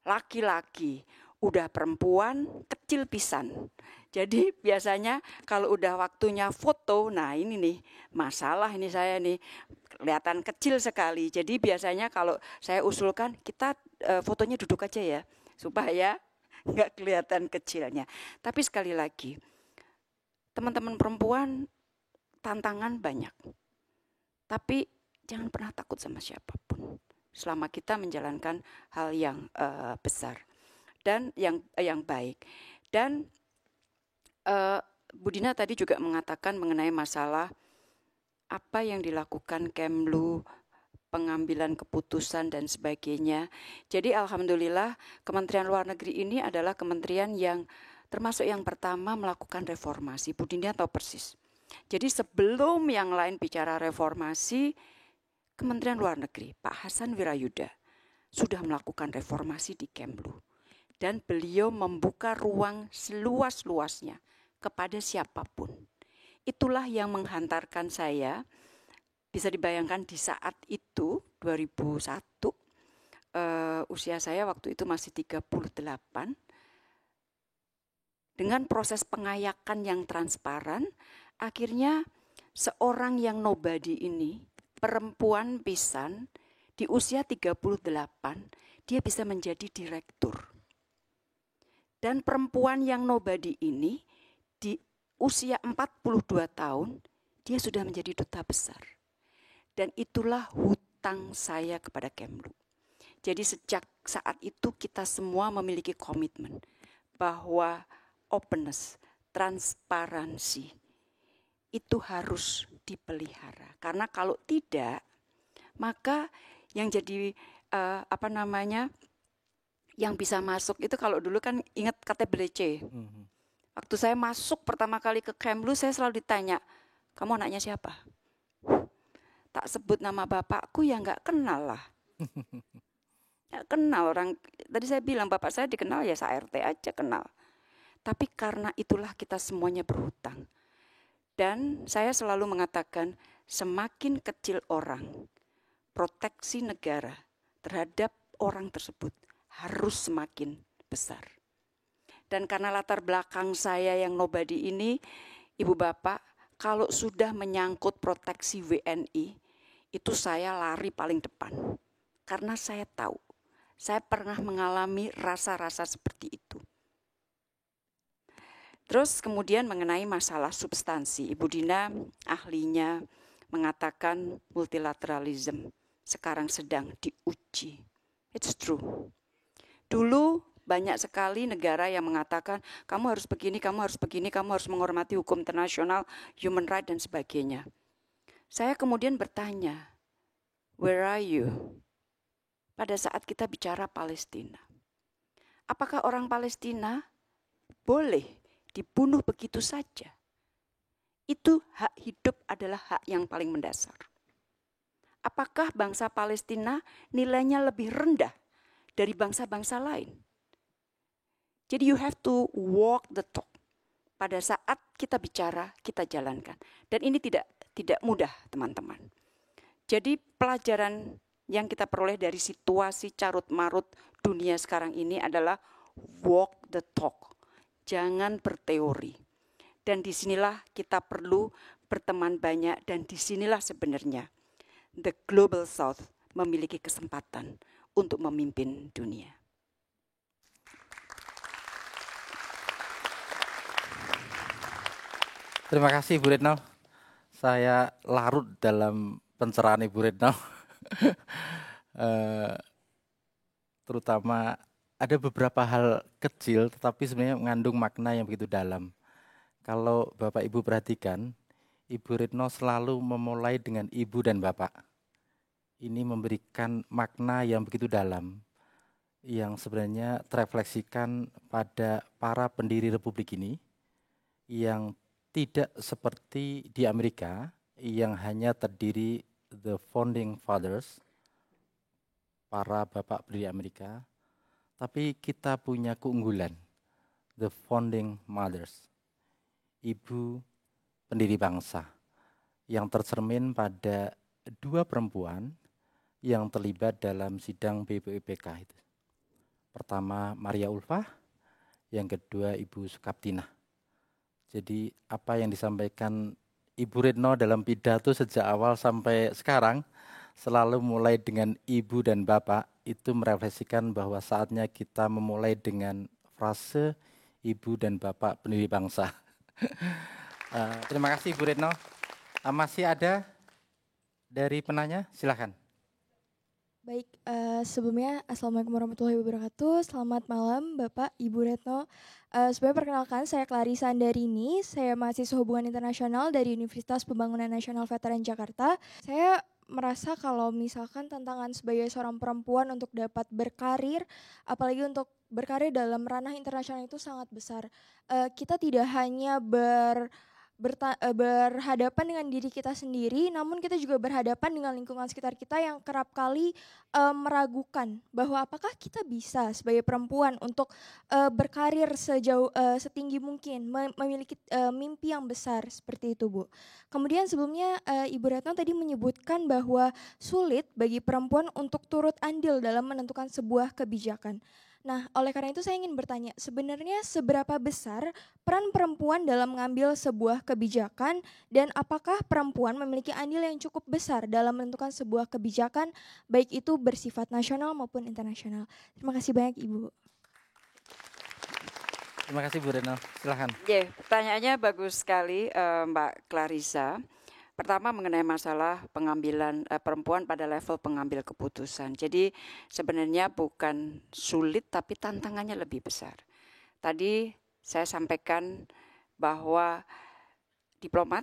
Laki-laki, udah perempuan kecil pisan. Jadi biasanya kalau udah waktunya foto, nah ini nih masalah ini saya nih kelihatan kecil sekali. Jadi biasanya kalau saya usulkan kita fotonya duduk aja ya supaya nggak kelihatan kecilnya. Tapi sekali lagi teman-teman perempuan tantangan banyak. Tapi jangan pernah takut sama siapapun selama kita menjalankan hal yang besar dan yang baik. Dan Bu Dina tadi juga mengatakan mengenai masalah apa yang dilakukan Kemlu, pengambilan keputusan dan sebagainya. Jadi alhamdulillah Kementerian Luar Negeri ini adalah kementerian yang termasuk yang pertama melakukan reformasi. Bu Dina tahu persis. Jadi sebelum yang lain bicara reformasi, Kementerian Luar Negeri, Pak Hasan Wirayuda, sudah melakukan reformasi di Kemlu. Dan beliau membuka ruang seluas-luasnya kepada siapapun. Itulah yang menghantarkan saya, bisa dibayangkan di saat itu, 2001, usia saya waktu itu masih 38, dengan proses pengayakan yang transparan, akhirnya seorang yang nobody ini, perempuan pisan, di usia 38, dia bisa menjadi direktur. Dan perempuan yang nobody ini, di usia 42 tahun, dia sudah menjadi duta besar. Dan itulah hutang saya kepada Kemlu. Jadi sejak saat itu kita semua memiliki komitmen bahwa openness, transparansi, itu harus dipelihara. Karena kalau tidak, maka yang jadi yang bisa masuk itu kalau dulu kan ingat KTBDC. Waktu saya masuk pertama kali ke Kemlu, saya selalu ditanya, kamu anaknya siapa? Tak sebut nama bapakku ya nggak kenal lah. Nggak kenal orang. Tadi saya bilang bapak saya dikenal ya RT aja kenal. Tapi karena itulah kita semuanya berhutang. Dan saya selalu mengatakan semakin kecil orang, proteksi negara terhadap orang tersebut harus semakin besar. Dan karena latar belakang saya yang nobody ini, Ibu Bapak, kalau sudah menyangkut proteksi WNI, itu saya lari paling depan. Karena saya tahu, saya pernah mengalami rasa-rasa seperti itu. Terus kemudian mengenai masalah substansi, Ibu Dina ahlinya mengatakan multilateralism sekarang sedang diuji. It's true. Dulu banyak sekali negara yang mengatakan kamu harus begini, kamu harus begini, kamu harus menghormati hukum internasional, human right dan sebagainya. Saya kemudian bertanya, where are you? Pada saat kita bicara Palestina. Apakah orang Palestina boleh dibunuh begitu saja? Itu hak hidup adalah hak yang paling mendasar. Apakah bangsa Palestina nilainya lebih rendah dari bangsa-bangsa lain? Jadi you have to walk the talk. Pada saat kita bicara, kita jalankan. Dan ini tidak mudah, teman-teman. Jadi pelajaran yang kita peroleh dari situasi carut-marut dunia sekarang ini adalah walk the talk. Jangan berteori. Dan disinilah kita perlu berteman banyak, dan disinilah sebenarnya the Global South memiliki kesempatan untuk memimpin dunia. Terima kasih Bu Retno. Saya larut dalam pencerahan Ibu Retno. Terutama ada beberapa hal kecil tetapi sebenarnya mengandung makna yang begitu dalam. Kalau Bapak Ibu perhatikan, Ibu Retno selalu memulai dengan Ibu dan Bapak. Ini memberikan makna yang begitu dalam, yang sebenarnya terefleksikan pada para pendiri Republik ini, yang tidak seperti di Amerika, yang hanya terdiri the founding fathers, para bapak pendiri Amerika, tapi kita punya keunggulan, the founding mothers, ibu pendiri bangsa, yang tercermin pada dua perempuan yang terlibat dalam sidang BPUPK itu. Pertama Maria Ulfah, yang kedua Ibu Sukaptina. Jadi apa yang disampaikan Ibu Retno dalam pidato sejak awal sampai sekarang selalu mulai dengan Ibu dan Bapak, itu merefleksikan bahwa saatnya kita memulai dengan frase Ibu dan Bapak pendiri bangsa. Terima kasih Bu Retno. Masih ada dari penanya? Silakan. Baik, sebelumnya Assalamualaikum warahmatullahi wabarakatuh. Selamat malam Bapak, Ibu Retno. Sebelumnya perkenalkan, saya Clarissa Andarini. Saya mahasiswa hubungan internasional dari Universitas Pembangunan Nasional Veteran Jakarta. Saya merasa kalau misalkan tantangan sebagai seorang perempuan untuk dapat berkarir, apalagi untuk berkarir dalam ranah internasional itu sangat besar. Kita tidak hanya berhadapan dengan diri kita sendiri, namun kita juga berhadapan dengan lingkungan sekitar kita yang kerap kali meragukan bahwa apakah kita bisa sebagai perempuan untuk berkarir setinggi mungkin, memiliki mimpi yang besar seperti itu, Bu. Kemudian sebelumnya Ibu Retno tadi menyebutkan bahwa sulit bagi perempuan untuk turut andil dalam menentukan sebuah kebijakan. Nah, oleh karena itu saya ingin bertanya, sebenarnya seberapa besar peran perempuan dalam mengambil sebuah kebijakan dan apakah perempuan memiliki andil yang cukup besar dalam menentukan sebuah kebijakan, baik itu bersifat nasional maupun internasional. Terima kasih banyak Ibu. Terima kasih Bu Retno, silahkan. Pertanyaannya bagus sekali Mbak Clarissa. Pertama mengenai masalah pengambilan perempuan pada level pengambil keputusan. Jadi sebenarnya bukan sulit tapi tantangannya lebih besar. Tadi saya sampaikan bahwa diplomat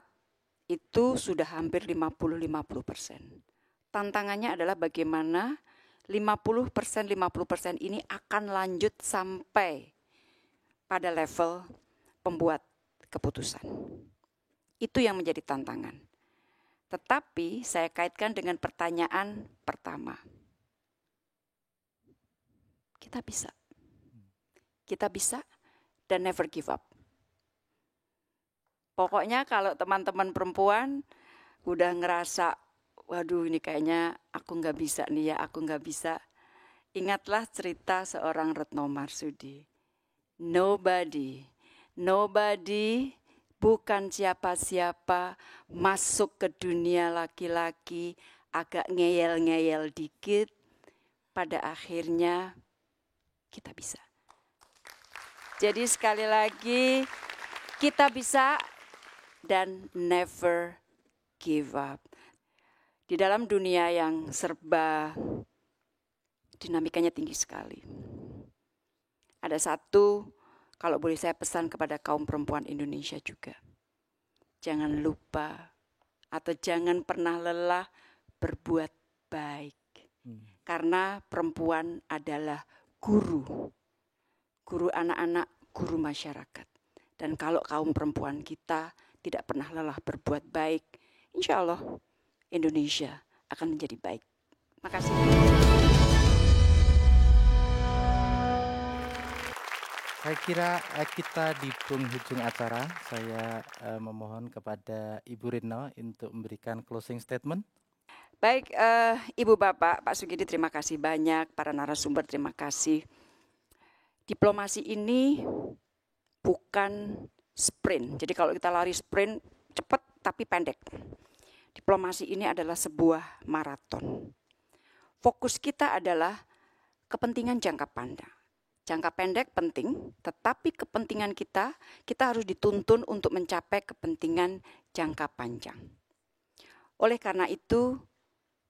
itu sudah hampir 50-50%. Tantangannya adalah bagaimana 50% ini akan lanjut sampai pada level pembuat keputusan. Itu yang menjadi tantangan. Tetapi saya kaitkan dengan pertanyaan pertama. Kita bisa. Kita bisa dan never give up. Pokoknya kalau teman-teman perempuan udah ngerasa, waduh ini kayaknya aku nggak bisa nih ya, aku nggak bisa. Ingatlah cerita seorang Retno Marsudi. Nobody bukan siapa-siapa masuk ke dunia laki-laki agak ngeyel-ngeyel dikit, pada akhirnya kita bisa. Jadi sekali lagi kita bisa dan never give up. Di dalam dunia yang serba dinamikanya tinggi sekali. Ada satu, kalau boleh saya pesan kepada kaum perempuan Indonesia juga. Jangan lupa atau jangan pernah lelah berbuat baik. Karena perempuan adalah guru. Guru anak-anak, guru masyarakat. Dan kalau kaum perempuan kita tidak pernah lelah berbuat baik, insya Allah Indonesia akan menjadi baik. Makasih. Saya kira kita di penghujung acara. Saya memohon kepada Ibu Retno untuk memberikan closing statement. Baik, Ibu Bapak, Pak Sugidi, terima kasih banyak. Para narasumber, terima kasih. Diplomasi ini bukan sprint. Jadi kalau kita lari sprint cepat tapi pendek. Diplomasi ini adalah sebuah maraton. Fokus kita adalah kepentingan jangka panjang. Jangka pendek penting, tetapi kepentingan kita harus dituntun untuk mencapai kepentingan jangka panjang. Oleh karena itu,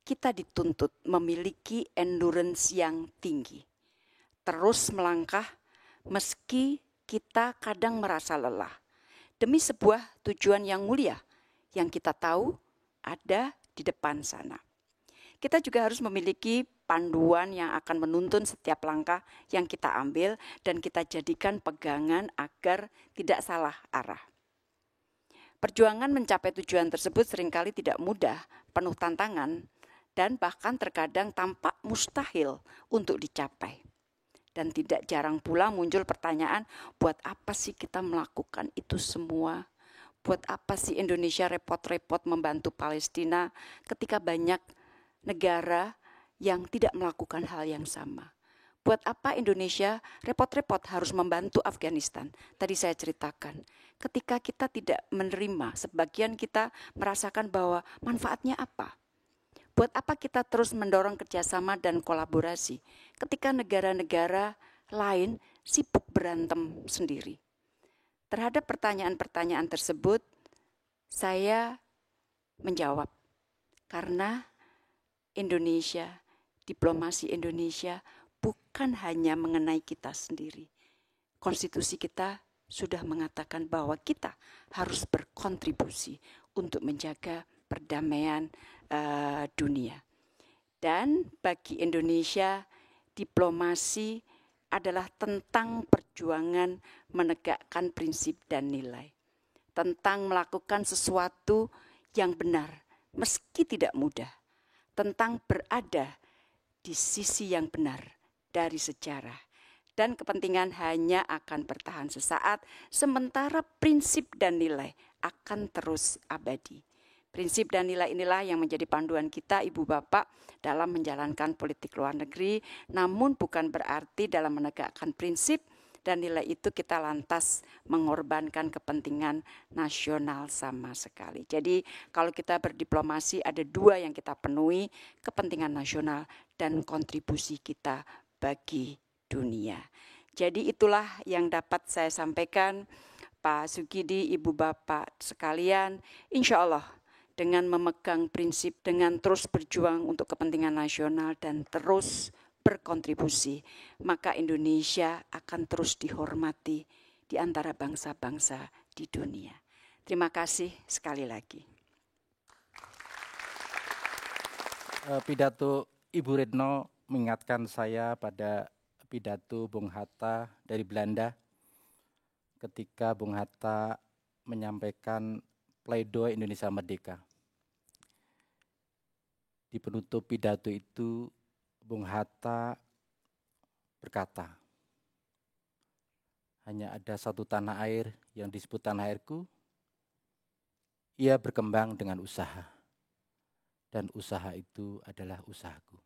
kita dituntut memiliki endurance yang tinggi. Terus melangkah meski kita kadang merasa lelah. Demi sebuah tujuan yang mulia yang kita tahu ada di depan sana. Kita juga harus memiliki panduan yang akan menuntun setiap langkah yang kita ambil dan kita jadikan pegangan agar tidak salah arah. Perjuangan mencapai tujuan tersebut seringkali tidak mudah, penuh tantangan, dan bahkan terkadang tampak mustahil untuk dicapai. Dan tidak jarang pula muncul pertanyaan, buat apa sih kita melakukan itu semua? Buat apa sih Indonesia repot-repot membantu Palestina ketika banyak negara yang tidak melakukan hal yang sama? Buat apa Indonesia repot-repot harus membantu Afghanistan? Tadi saya ceritakan, ketika kita tidak menerima, sebagian kita merasakan bahwa manfaatnya apa? Buat apa kita terus mendorong kerjasama dan kolaborasi ketika negara-negara lain sibuk berantem sendiri? Terhadap pertanyaan-pertanyaan tersebut, saya menjawab, karena Indonesia, diplomasi Indonesia bukan hanya mengenai kita sendiri. Konstitusi kita sudah mengatakan bahwa kita harus berkontribusi untuk menjaga perdamaian dunia. Dan bagi Indonesia, diplomasi adalah tentang perjuangan menegakkan prinsip dan nilai. Tentang melakukan sesuatu yang benar, meski tidak mudah. Tentang berada di sisi yang benar dari sejarah. Dan kepentingan hanya akan bertahan sesaat, sementara prinsip dan nilai akan terus abadi. Prinsip dan nilai inilah yang menjadi panduan kita, Ibu Bapak, dalam menjalankan politik luar negeri. Namun bukan berarti dalam menegakkan prinsip dan nilai itu kita lantas mengorbankan kepentingan nasional sama sekali. Jadi kalau kita berdiplomasi ada dua yang kita penuhi, kepentingan nasional dan kontribusi kita bagi dunia. Jadi itulah yang dapat saya sampaikan, Pak Sugidi, Ibu Bapak sekalian, insya Allah dengan memegang prinsip, dengan terus berjuang untuk kepentingan nasional dan terus berkontribusi, maka Indonesia akan terus dihormati di antara bangsa-bangsa di dunia. Terima kasih sekali lagi. Pidato Ibu Retno mengingatkan saya pada pidato Bung Hatta dari Belanda ketika Bung Hatta menyampaikan pledoi Indonesia Merdeka. Di penutup pidato itu, Bung Hatta berkata, hanya ada satu tanah air yang disebut tanah airku, ia berkembang dengan usaha, dan usaha itu adalah usahaku.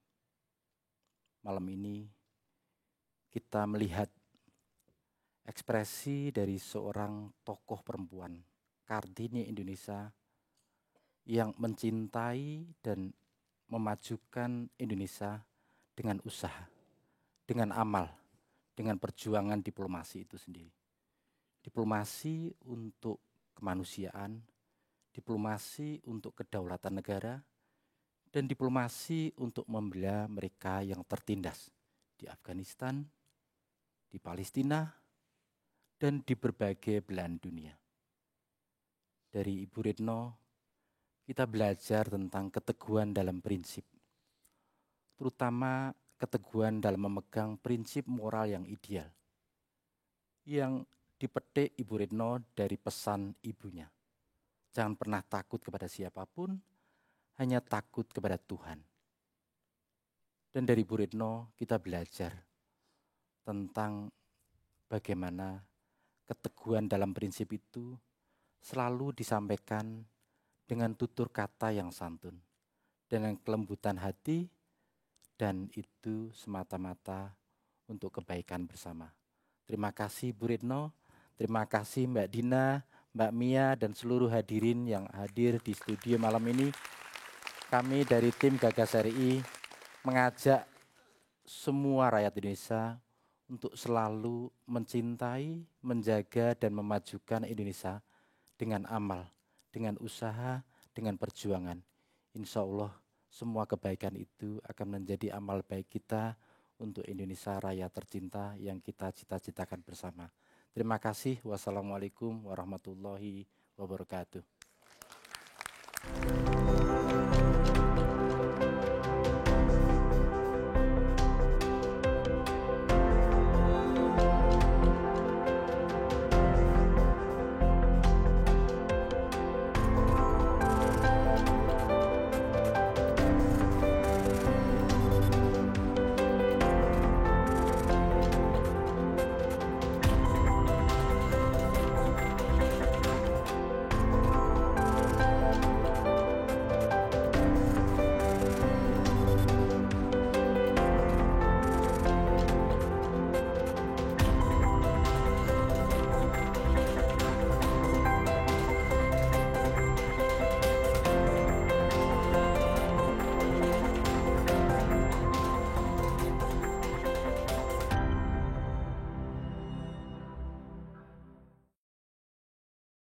Malam ini kita melihat ekspresi dari seorang tokoh perempuan, Kartini Indonesia, yang mencintai dan memajukan Indonesia dengan usaha, dengan amal, dengan perjuangan diplomasi itu sendiri. Diplomasi untuk kemanusiaan, diplomasi untuk kedaulatan negara, dan diplomasi untuk membela mereka yang tertindas di Afghanistan, di Palestina, dan di berbagai belahan dunia. Dari Ibu Retno, kita belajar tentang keteguhan dalam prinsip, terutama keteguhan dalam memegang prinsip moral yang ideal, yang dipetik Ibu Retno dari pesan ibunya, Jangan pernah takut kepada siapapun, hanya takut kepada Tuhan. Dan dari Bu Retno kita belajar tentang bagaimana keteguhan dalam prinsip itu selalu disampaikan dengan tutur kata yang santun, dengan kelembutan hati, dan itu semata-mata untuk kebaikan bersama. Terima kasih Bu Retno, terima kasih Mbak Dina, Mbak Mia, dan seluruh hadirin yang hadir di studio malam ini. Kami dari tim Gagas RI mengajak semua rakyat Indonesia untuk selalu mencintai, menjaga, dan memajukan Indonesia dengan amal, dengan usaha, dengan perjuangan. Insya Allah semua kebaikan itu akan menjadi amal baik kita untuk Indonesia Raya tercinta yang kita cita-citakan bersama. Terima kasih. Wassalamualaikum warahmatullahi wabarakatuh.